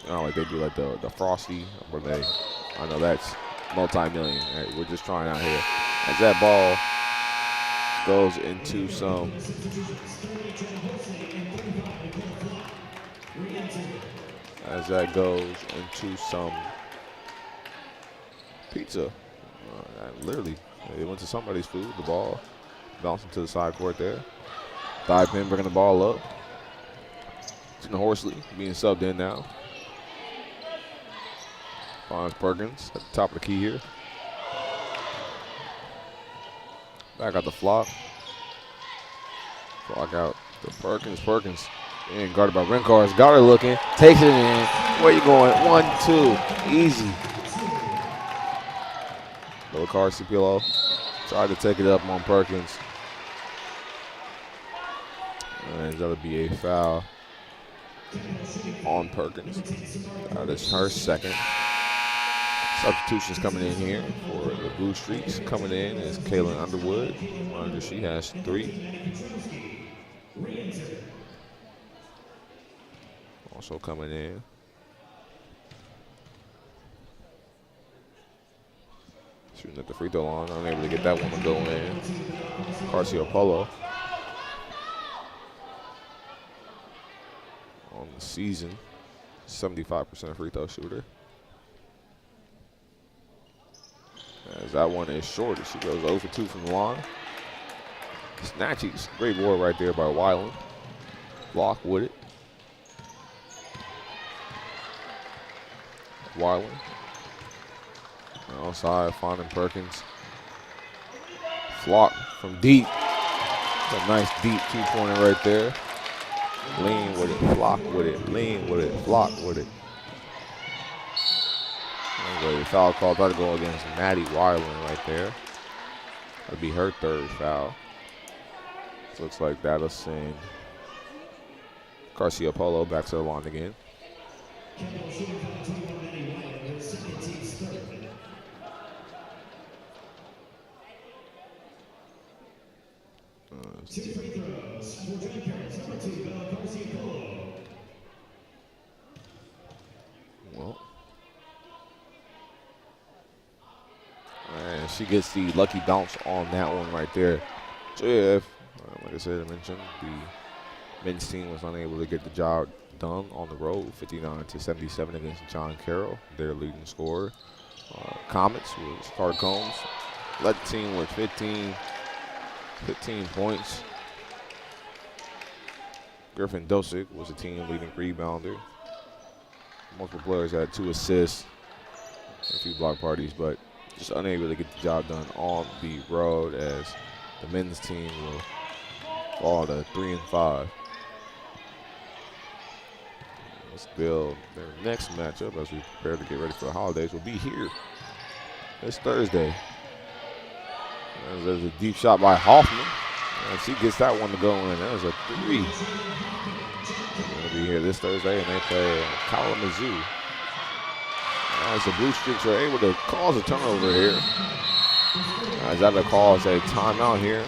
Like they do like the Frosty, where I know that's multi-million. Right? We're just trying out here. As that ball goes into some pizza. Literally, it went to somebody's food. The ball bouncing to the side court there. Thigh pin bringing the ball up. Tina Horsley being subbed in now. Finds Perkins at the top of the key here. Back out the Flock. Flock out to Perkins. Perkins being guarded by Rencars. Got her looking. Takes it in. Where you going? 1-2. Easy. Little car Cipillo tried to take it up on Perkins. And that'll be a foul on Perkins. That is her second. Substitutions coming in here for the Blue Streaks. Coming in is Kaylin Underwood. She has 3. Also coming in. Shooting at the free throw line. Unable to get that one to go in. Carcio Polo. On the season, 75% free throw shooter. As that one is short, she goes 0 for 2 from the line. Snatchies, great board right there by Weiland. Block with it. Weiland. Outside, finding Perkins. Flock from deep. A nice deep 2-pointer right there. Lean with it, Flock with it, lean with it, Flock with it. The foul call about to go against Maddie Weiland right there. That'd be her third foul. So looks like that'll send Garcia Polo back to the line again. Well, and she gets the lucky bounce on that one right there. So yeah, like I said, I mentioned the men's team was unable to get the job done on the road, 59-77 against John Carroll, their leading scorer. Comets was Carter Combs, led the team with 15 points. Griffin Dosick was the team leading rebounder. Multiple players had 2 assists, and a few block parties, but just unable to get the job done on the road as The men's team will fall to 3-5. Let's build their next matchup as we prepare to get ready for the holidays. Will be here this Thursday. There's a deep shot by Hoffman. And she gets that one to go in. There's a 3. They'll be here this Thursday, and they play Kalamazoo. As the Blue Streaks are able to cause a turnover here. As that cause a timeout here.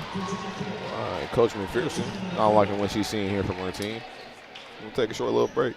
Coach McPherson not liking what she's seeing here from her team. We'll take a short little break.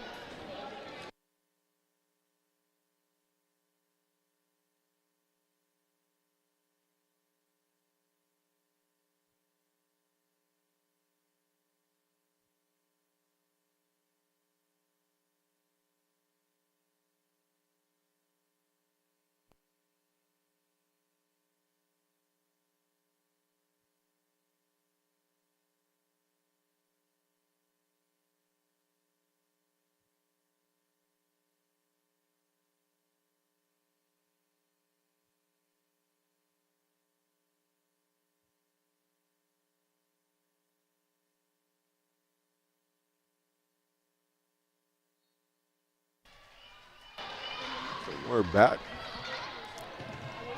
We're back.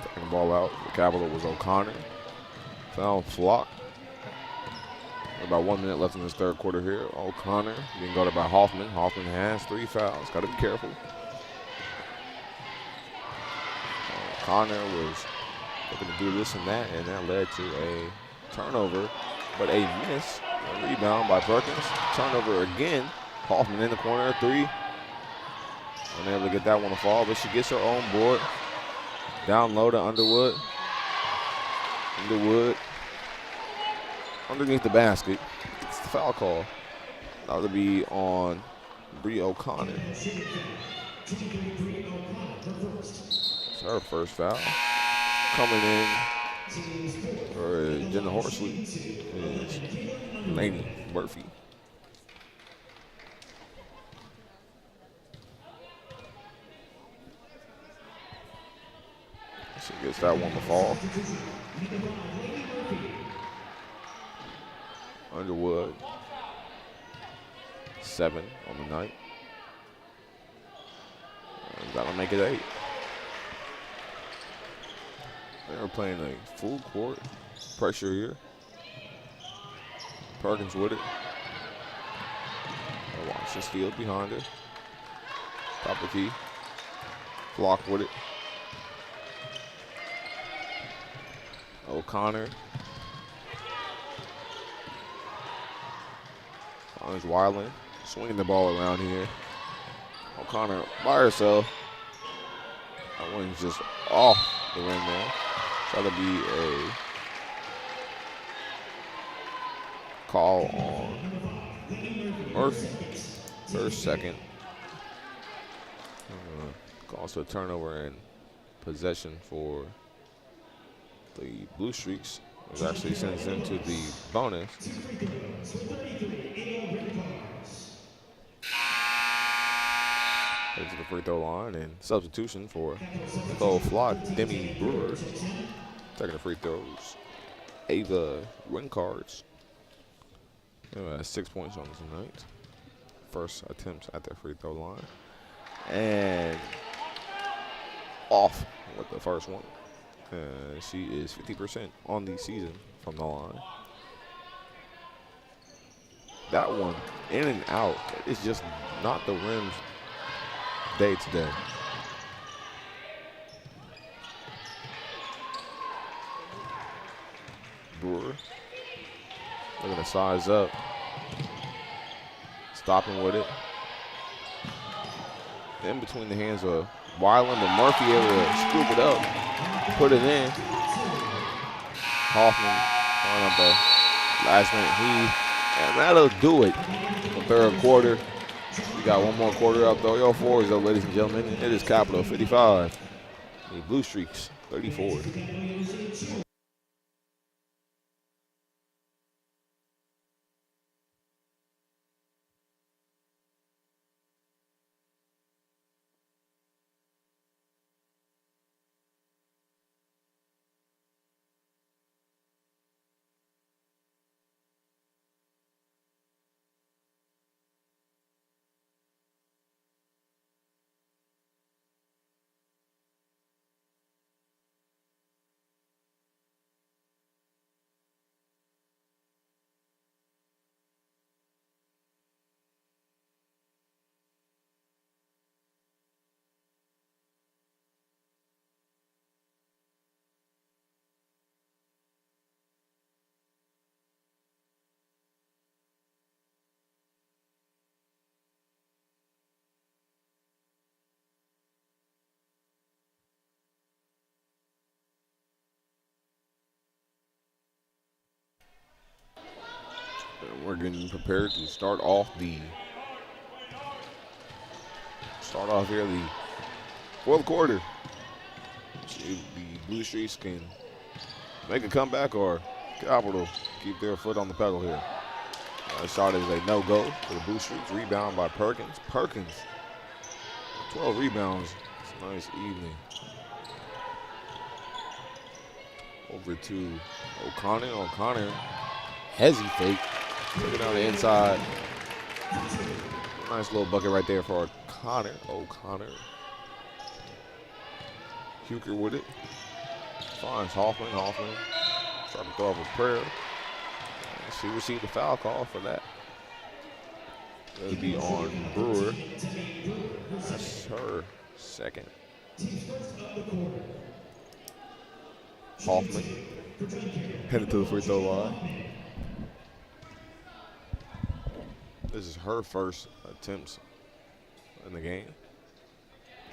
Taking the ball out. The capital was O'Connor. Foul Flock. About 1 minute left in this third quarter here. O'Connor being guarded by Hoffman. Hoffman has 3 fouls. Got to be careful. O'Connor was looking to do this and that led to a turnover, but a miss. A rebound by Perkins. Turnover again. Hoffman in the corner, 3. Unable to get that one to fall, but she gets her own board. Down low to Underwood. Underwood underneath the basket. It's the foul call. That would be on Bree O'Connor. It's her first foul. Coming in for Jenna Horsley is Lainey Murphy. She gets that one to fall. Underwood, 7 on the night. And that'll make it 8. They're playing a full court pressure here. Perkins with it. Watch the steal behind her. Top of key. Flock with it. O'Connor. Is Weiland swinging the ball around here. O'Connor by herself. That one's just off the rim there. Try to be a call on Murphy. First, second. Calls for a turnover and possession for the Blue Streaks, which actually sends them to the bonus. To the free throw line, and substitution for Nicole Flock, Demi Brewer. Taking the free throws, Ava Wincards. 6 points on tonight. First attempts at that free throw line. And off with the first one. She is 50% on the season from the line. That one, in and out. It's just not the rims day to day. Brewer looking to size up. Stopping with it. In between the hands of Weiland and Murphy able to scoop it up, put it in. Hoffman on up the last minute heave, and that'll do it. The third quarter. We got one more quarter up though. Yo, fours though, ladies and gentlemen. It is Capital 55. The Blue Streaks 34. getting prepared to start off here the fourth quarter. See if the Blue Streaks can make a comeback or Capital keep their foot on the pedal here. Shot is a no-go for the Blue Streaks. Rebound by Perkins. 12 rebounds. It's a nice evening. Over to O'Connor. O'Connor hesitate. Took it on the inside. Nice little bucket right there for O'Connor. Huker with it. Finds Hoffman. Trying to throw up a prayer. She received a foul call for that. It'll be on Brewer. That's her second. Hoffman headed to the free throw line. This is her first attempts in the game.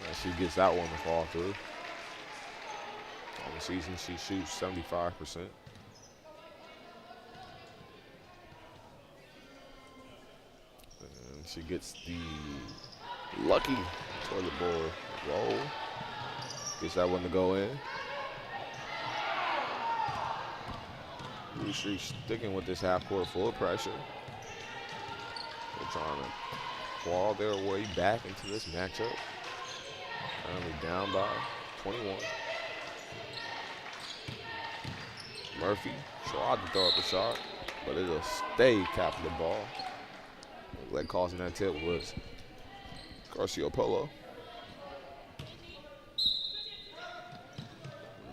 And she gets that one to fall through. On the season, she shoots 75%. And she gets the lucky toilet bowl roll. Gets that one to go in. Blue Streaks sticking with this half court full of pressure. They're trying to claw their way back into this matchup. Currently down by 21. Murphy tried to throw up a shot, but it'll stay Capital ball. Like causing that tip was Garcia Polo.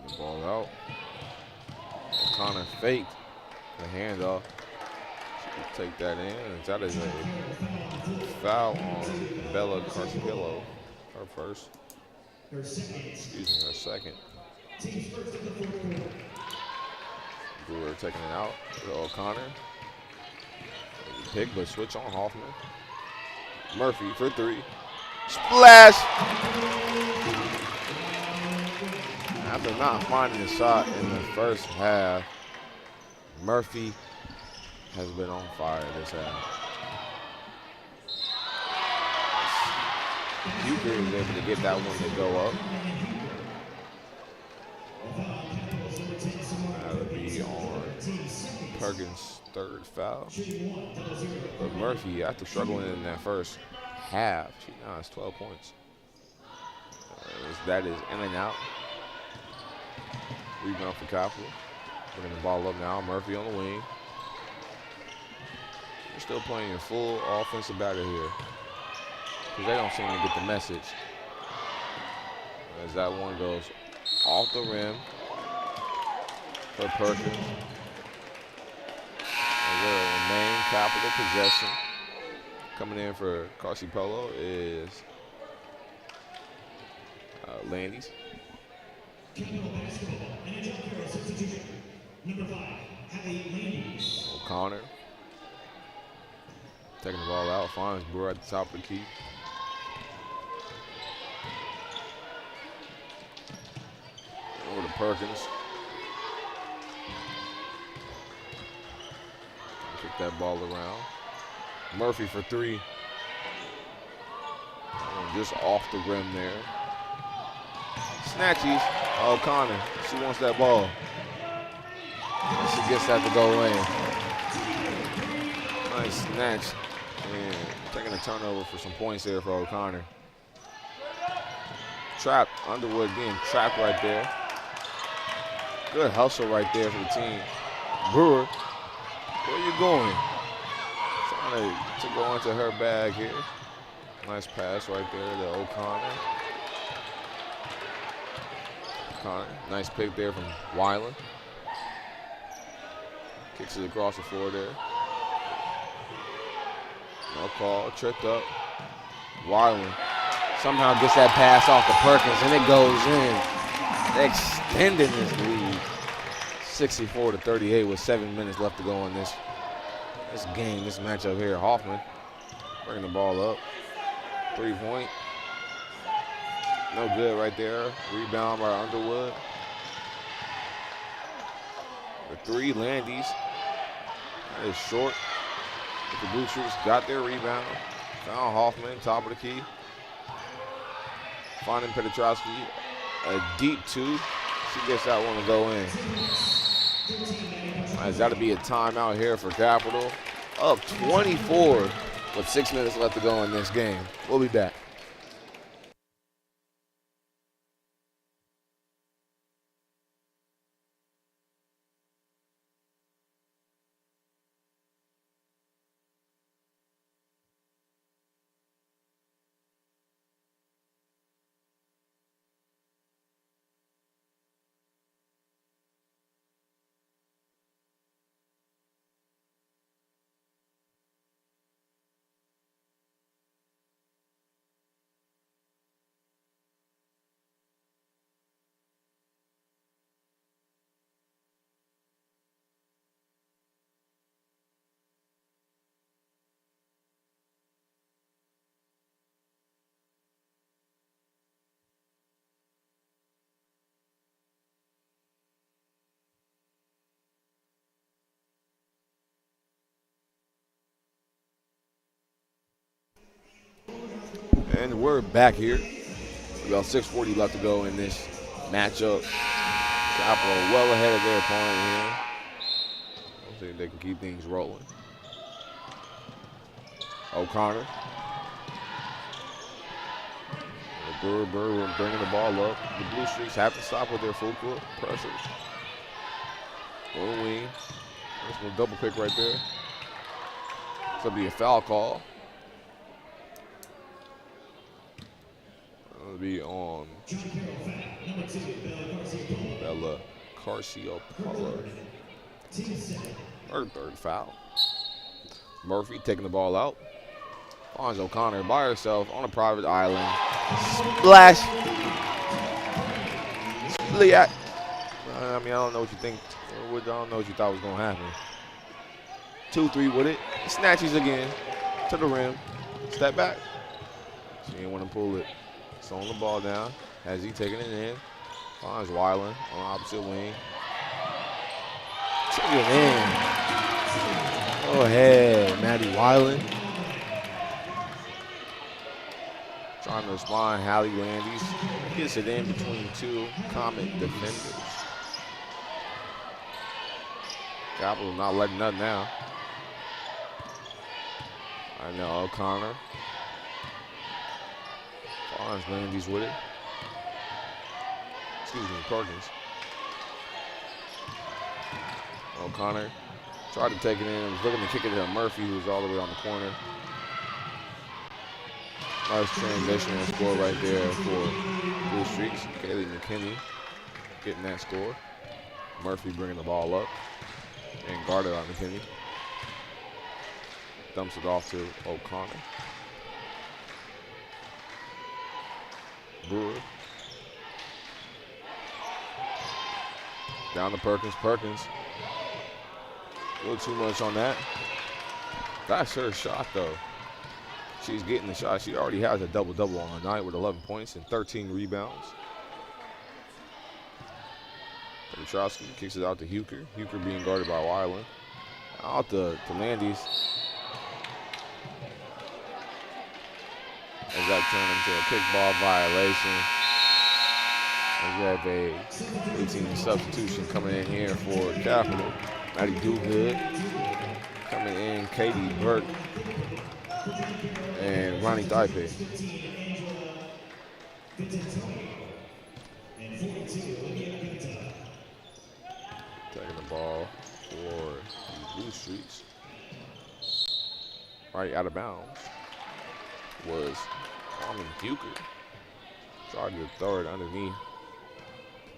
The ball out. O'Connor faked the handoff. She can take that in. And that is a foul on Bella Carcillo. Her first. Excuse me, her second. Brewer taking it out to O'Connor. Pick, but switch on Hoffman. Murphy for three. Splash! After not finding a shot in the first half, Murphy has been on fire this half. Huker is able to get that one to go up. That'll be on Perkins' third foul. But Murphy, after struggling in that first half, she now has 12 points. That is in and out. Rebound for Capital. Bringing the ball up now. Murphy on the wing. They're still playing in full offensive battle here, because they don't seem to get the message. As that one goes off the rim for Perkins. And will remain Capital possession. Coming in for Carci Polo is Landis. O'Connor taking the ball out, finds Brewer at the top of the key. Over to Perkins. Kick that ball around. Murphy for three. Just off the rim there. Snatchies. O'Connor. She wants that ball. She gets that to go in. Nice snatch. And taking a turnover for some points there for O'Connor. Trapped. Underwood being trapped right there. Good hustle right there for the team. Brewer, where you going? Trying to go into her bag here. Nice pass right there to O'Connor. Nice pick there from Weiland. Kicks it across the floor there. No call, tripped up. Weiland somehow gets that pass off to Perkins, and it goes in, extending this lead. 64-38 with 7 minutes left to go in this game, this matchup here. Hoffman bringing the ball up. 3-point. No good right there. Rebound by Underwood. The three, Landis. That is short. The Blue Streaks got their rebound. Found Hoffman, top of the key. Finding Petrowski, a deep two. She gets that one to go in. It's got to be a timeout here for Capital. Up 24 with 6 minutes left to go in this game. We'll be back. And we're back here. About 6:40 left to go in this matchup. Capital well ahead of their opponent here. I think they can keep things rolling. O'Connor. Burr bringing the ball up. The Blue Streaks have to stop with their full court pressure. Low wing. There's a double pick right there. It's going to be a foul call. It'll be on Bella Carciopala. Her third foul. Murphy taking the ball out. Finds O'Connor by herself on a private island. Splash. I don't know what you think. I don't know what you thought was going to happen. 2-3 with it. Snatches again to the rim. Step back. She didn't want to pull it. Throwing the ball down. Has he taken it in? Finds Weiland on the opposite wing. Take it in. Go ahead, Maddie Weiland. Trying to respond, Hallie Landis. Gets it in between two Comet defenders. Capital not letting nothing down. I know O'Connor. Finds Landis with it. Excuse me, Perkins. O'Connor tried to take it in. Was looking to kick it to Murphy, who was all the way on the corner. Nice transition and score right there for Blue Streaks. Kaylee McKinney getting that score. Murphy bringing the ball up and guarded on McKinney. Dumps it off to O'Connor. Brewer. Down to Perkins. Perkins. A little too much on that. That's her shot, though. She's getting the shot. She already has a double-double on the night with 11 points and 13 rebounds. Petrowski kicks it out to Huker. Huker being guarded by Weiland. Out to Landis. As that turned into a kickball violation. As we have a 18 substitution coming in here for Capital. Maddie Dogood coming in. Katie Burke and Ronnie Taipei. Taking the ball for the Blue Streaks. Right out of bounds was Carmen Huker. Tried to throw it underneath.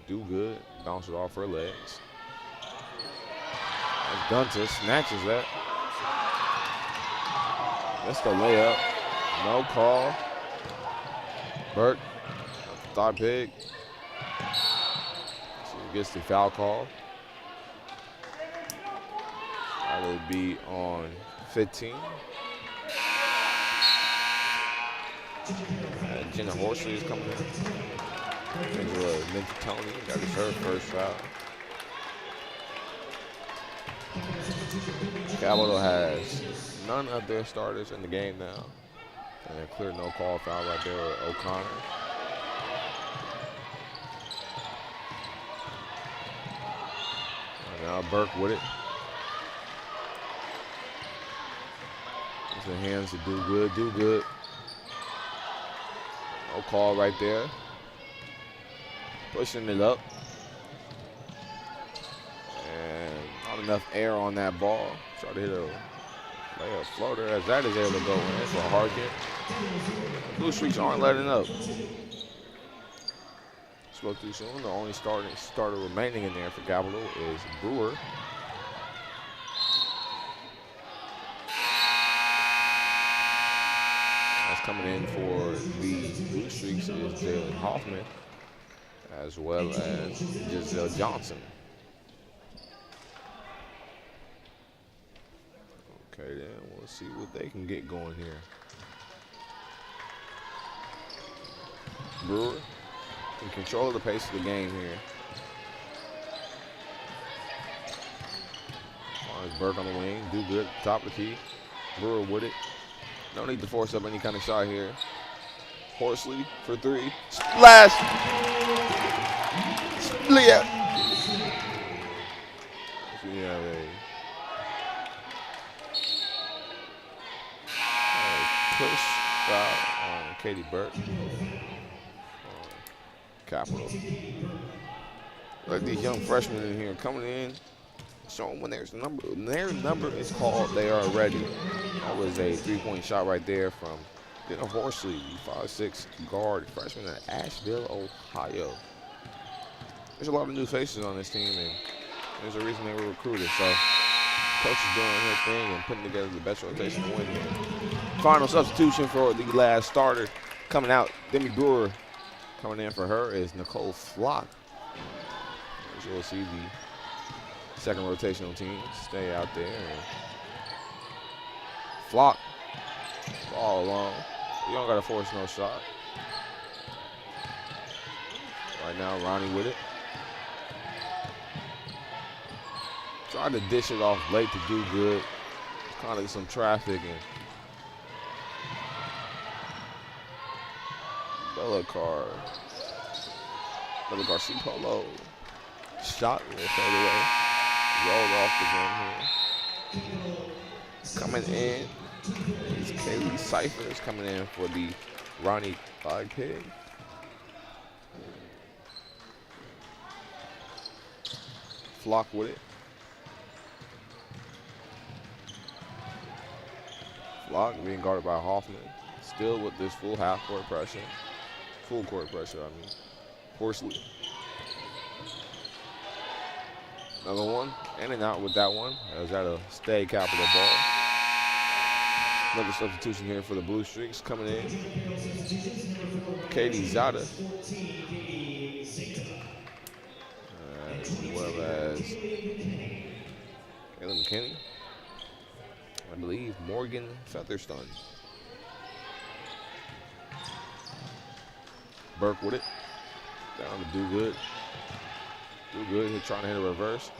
Do good. Bounce it off her legs. As Gunter snatches that. That's the layup. No call. Burke. Thought pig. She gets the foul call. That would be on 15. Jenna Horsley is coming in. Angela Mintatoni got her first foul. Capitol has none of their starters in the game now. And a clear no call foul right there with O'Connor. And now Burke with it. It's the hands to do good, do good. No call right there. Pushing it up. And not enough air on that ball. Try to hit a layup floater as that is able to go in for a hard hit. Blue Streaks aren't letting up. Spoke too soon. The only starter remaining in there for Capital is Brewer. That's coming in for the Blue Streaks is Jalen Hoffman, as well as Giselle Johnson. Okay, then we'll see what they can get going here. Brewer in control of the pace of the game here. Burke on the wing, do good, top of the key. Brewer with it. No need to force up any kind of shot here. Horsley for three. Splash! Yeah. Push foul on Katie Burke. Capital. Like these young freshmen in here coming in, showing when their number is called, they are ready. That was a three-point shot right there from Jenna Horsley, 5'6" guard, freshman at Asheville, Ohio. There's a lot of new faces on this team, and there's a reason they were recruited. So, coach is doing his thing and putting together the best rotation to win here. Final substitution for the last starter coming out. Demi Brewer coming in for her is Nicole Flock. As you'll see, the second rotational team stay out there. And Flock, ball along. You don't got to force no shot. Right now, Ronnie with it. Tried to dish it off late to do good. Kind of some traffic and Bella Garcia Polo. Shot will fade away. Rolled off the rim here. Coming in is Kaylee Cyphers coming in for the Ronnie Clyde Pig. Flock with it. Flock being guarded by Hoffman. Still with this full half-court pressure. Full court pressure, I mean. Horsley. Another one. In and out with that one. As that a stay Capital ball. Another substitution here for the Blue Streaks coming in. Katie Zada. As well as Kayla McKinney. I believe Morgan Featherstone. Burke with it. Down to do good. Do good. He's trying to hit a reverse.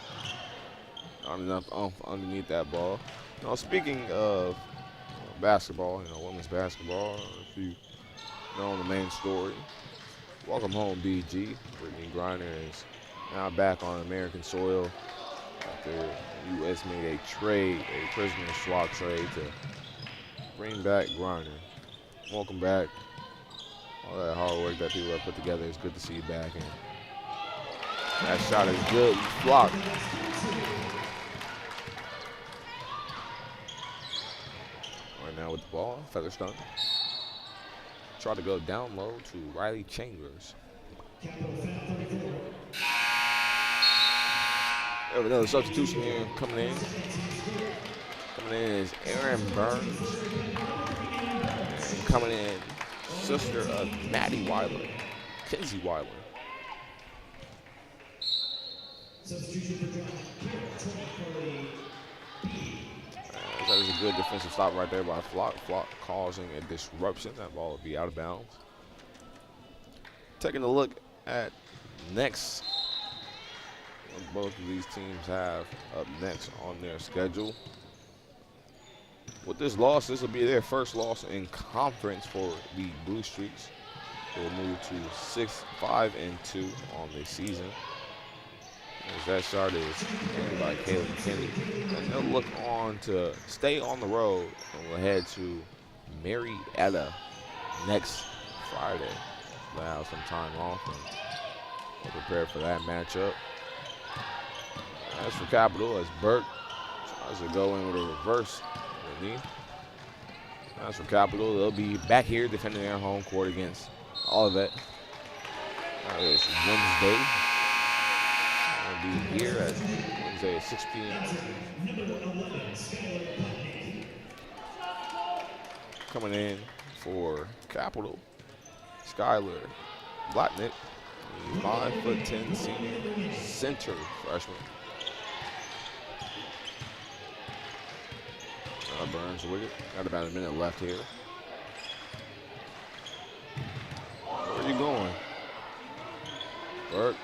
Not enough underneath that ball. Now, speaking of basketball, women's basketball, if you know the main story, welcome home, BG. Brittany Griner is now back on American soil after the U.S. made a prisoner swap trade to bring back Griner. Welcome back. All that hard work that people have put together, it's good to see you back. And that shot is good. Blocked. Right now with the ball, Featherstone. Try to go down low to Riley Chambers. We have another substitution here coming in. Coming in is Aaron Burns. And coming in, sister of Maddie Weiler, Kinsey Weiler. That is a good defensive stop right there by Flock. Flock causing a disruption. That ball will be out of bounds. Taking a look at next, what both of these teams have up next on their schedule. With this loss, this will be their first loss in conference for the Blue Streaks. They'll move to 6-5-2 on the season. As that shot is made by Caleb McKinney. And they'll look on to stay on the road and we'll head to Marietta next Friday. They'll have some time off and we'll prepare for that matchup. As for Capital, as Burke tries to go in with a reverse knee. As for Capital, they'll be back here defending their home court against Olivet. It's Wednesday. We'll be here at Wednesday at 6 p.m. Coming in for Capital, Skylar Blacknick, the 5'10" senior center freshman. Burns with it. Got about a minute left here. Where are you going? Burke.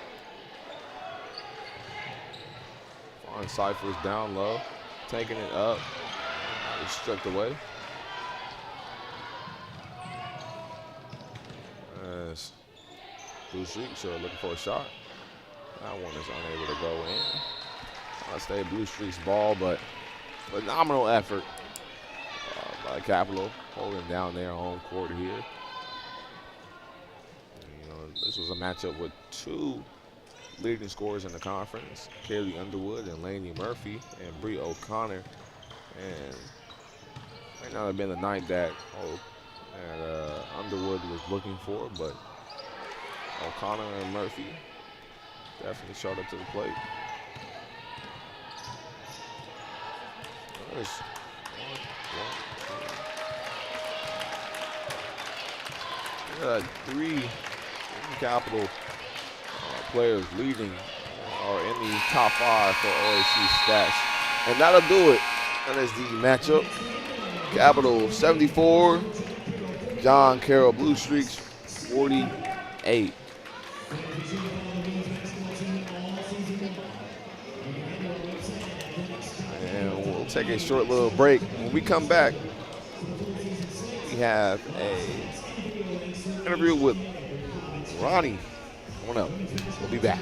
Fine Cyphers down low. Taking it up. It's stripped away. As Blue Streaks are looking for a shot. That one is unable to go in. I'll stay Blue Streaks ball, but phenomenal effort by Capital holding down their home court here. You know, this was a matchup with two leading scorers in the conference, Kaylee Underwood and Laney Murphy and Bree O'Connor. And might not have been the night that Underwood was looking for, but O'Connor and Murphy definitely showed up to the plate. There's three Capital players leading are in the top 5 for OAC stats. And that'll do it. That is the matchup. Capital 74, John Carroll Blue Streaks 48. And we'll take a short little break. When we come back, we have a interview with Ronnie coming up. We'll be back.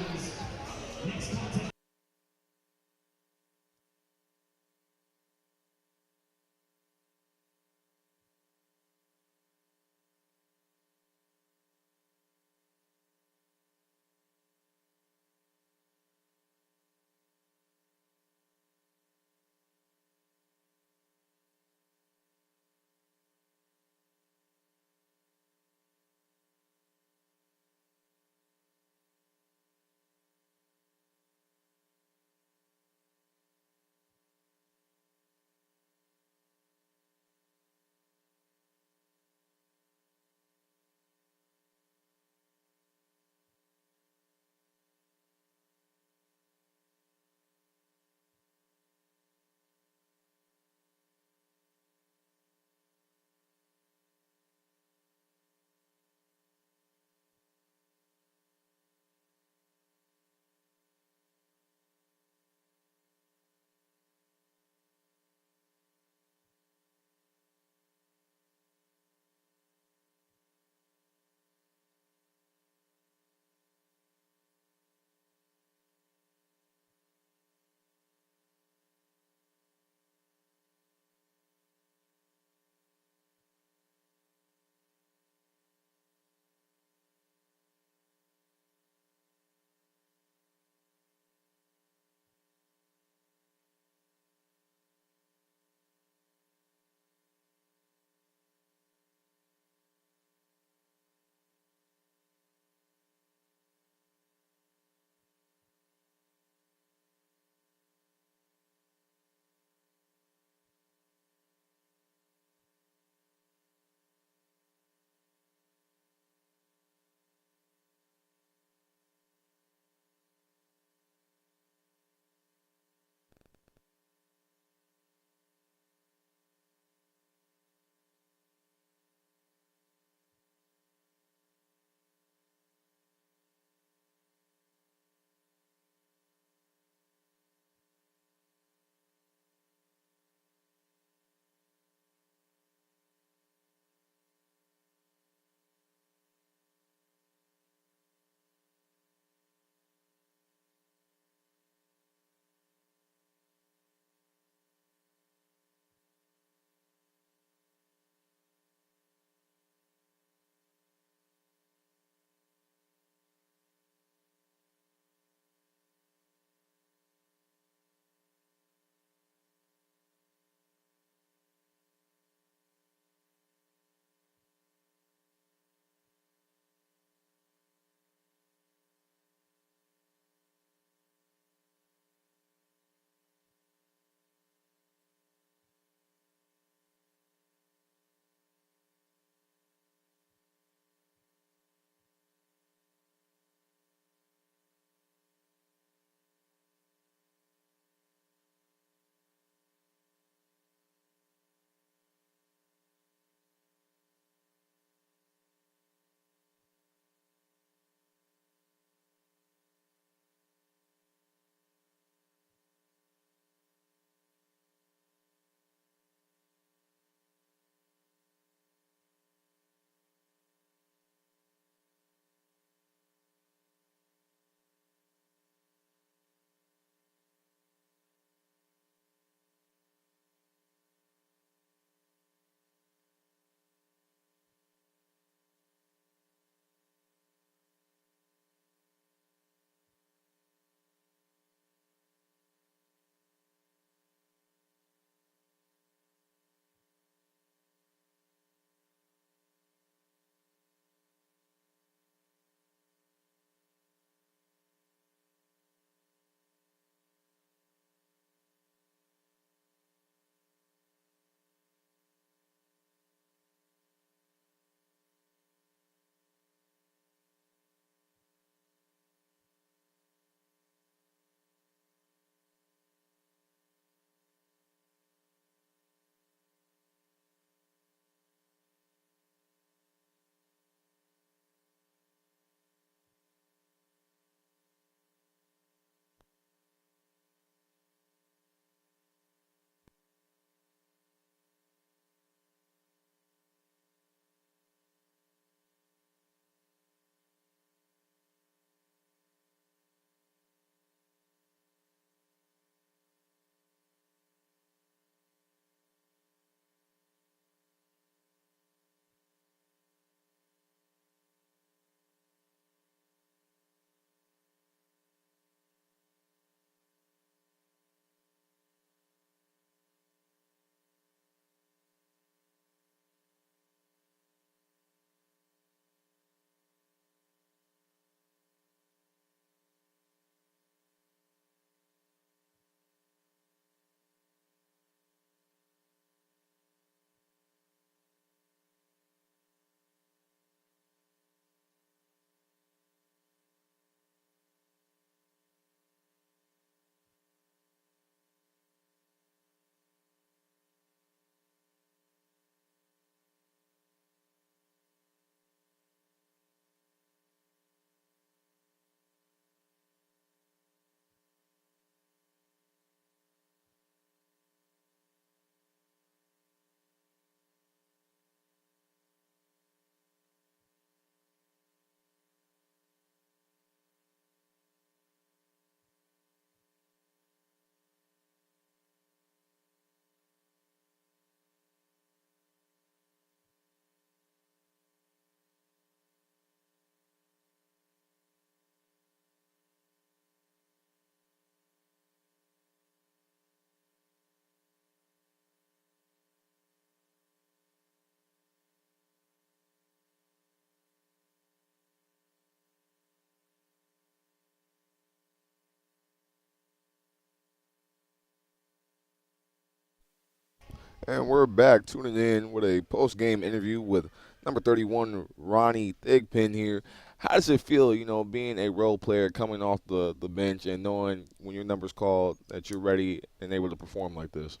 And we're back tuning in with a post-game interview with number 31, Ronnie Thigpen here. How does it feel, being a role player coming off the bench and knowing when your number's called that you're ready and able to perform like this?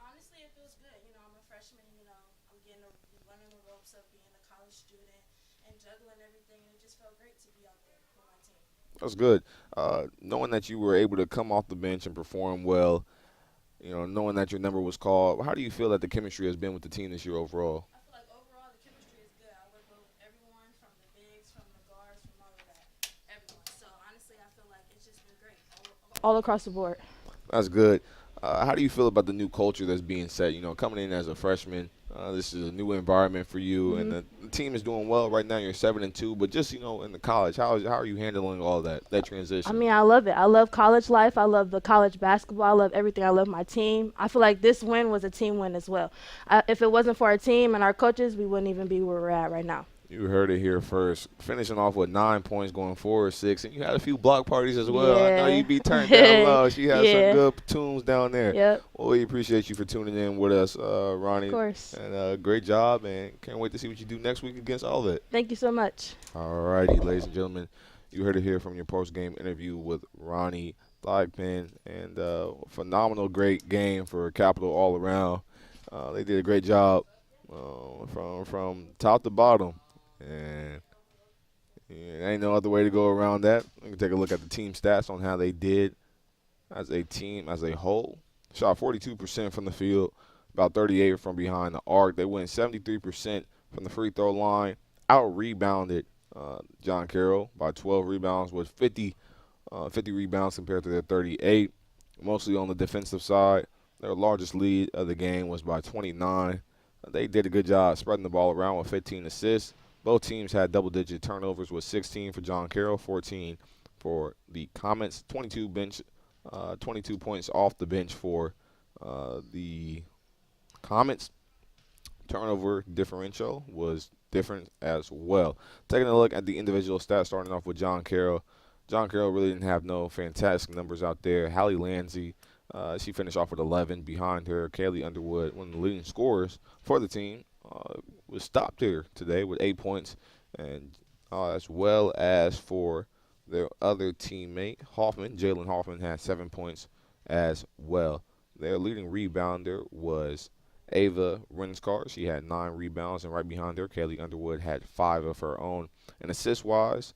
Honestly, it feels good. I'm a freshman. I'm learning the ropes of being a college student and juggling everything. And it just felt great to be out there with my team. That's good. Knowing that you were able to come off the bench and perform well, knowing that your number was called, how do you feel that the chemistry has been with the team this year overall? I feel like overall the chemistry is good. I work well with everyone, from the bigs, from the guards, from all of that, everyone. So honestly, I feel like it's just been great all across the board. That's good. How do you feel about the new culture that's being set? Coming in as a freshman, this is a new environment for you, and Hmm. the team is doing well right now. You're 7-2, but just in the college, how are you handling all that I transition? mean, I love it. I love college life. I love the college basketball. I love everything. I love my team. I feel like this win was a team win as well. If it wasn't for our team and our coaches, we wouldn't even be where we're at right now. You heard it here first. Finishing off with 9 points, going 4 or 6, and you had a few block parties as well. I know Yeah. you be turned down low. She had some Yeah. good tunes down there. Yep. Well, we appreciate you for tuning in with us, Of Ronnie, course. and great job. And can't wait to see what you do next week against all that. Thank you so much. All righty, ladies and gentlemen, you heard it here from your post-game interview with Ronnie Thigpen, and phenomenal, great game for Capital all around. They did a great job from top to bottom, and there ain't no other way to go around that. We can take a look at the team stats on how they did as a team as a whole. Shot 42% from the field, about 38 from behind the arc. They went 73% from the free throw line. Out rebounded John Carroll by 12 rebounds with 50 rebounds compared to their 38. Mostly on the defensive side. Their largest lead of the game was by 29. They did a good job spreading the ball around with 15 assists. Both teams had double-digit turnovers with 16 for John Carroll, 14 for the Comets, 22 points off the bench for the Comets. Turnover differential was different as well. Taking a look at the individual stats, starting off with John Carroll. John Carroll really didn't have no fantastic numbers out there. Hallie Landsey, she finished off with 11. Behind her, Kaylee Underwood, one of the leading scorers for the team, was stopped here today with 8 points, and as well as for their other teammate, Hoffman. Jalen Hoffman had 7 points as well. Their leading rebounder was Ava Renskar. She had 9 rebounds, and right behind her, Kaylee Underwood had 5 of her own. And assist-wise,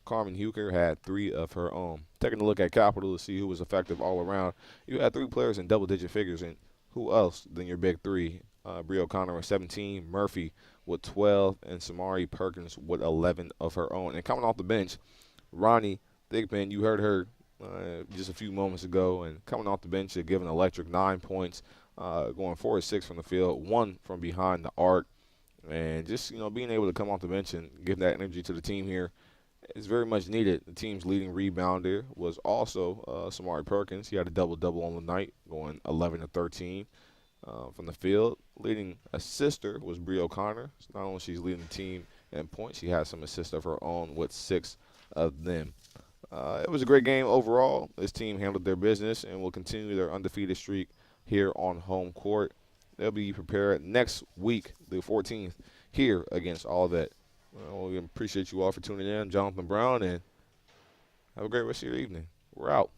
Carmen Huker had 3 of her own. Taking a look at Capital to see who was effective all around, you had 3 players in double-digit figures, and who else than your big three? Brie O'Connor with 17, Murphy with 12, and Samari Perkins with 11 of her own. And coming off the bench, Ronnie Thigpen, you heard her just a few moments ago, and coming off the bench to give an electric 9 points, going 4 or 6 from the field, 1 from behind the arc, and just being able to come off the bench and give that energy to the team here is very much needed. The team's leading rebounder was also Samari Perkins. He had a double double on the night, going 11 to 13 from the field. Leading assister was Brie O'Connor. So not only she's leading the team in points, she has some assists of her own with 6 of them. It was a great game overall. This team handled their business and will continue their undefeated streak here on home court. They'll be prepared next week, the 14th, here against all that. We appreciate you all for tuning in. I'm Jonathan Brown, and have a great rest of your evening. We're out.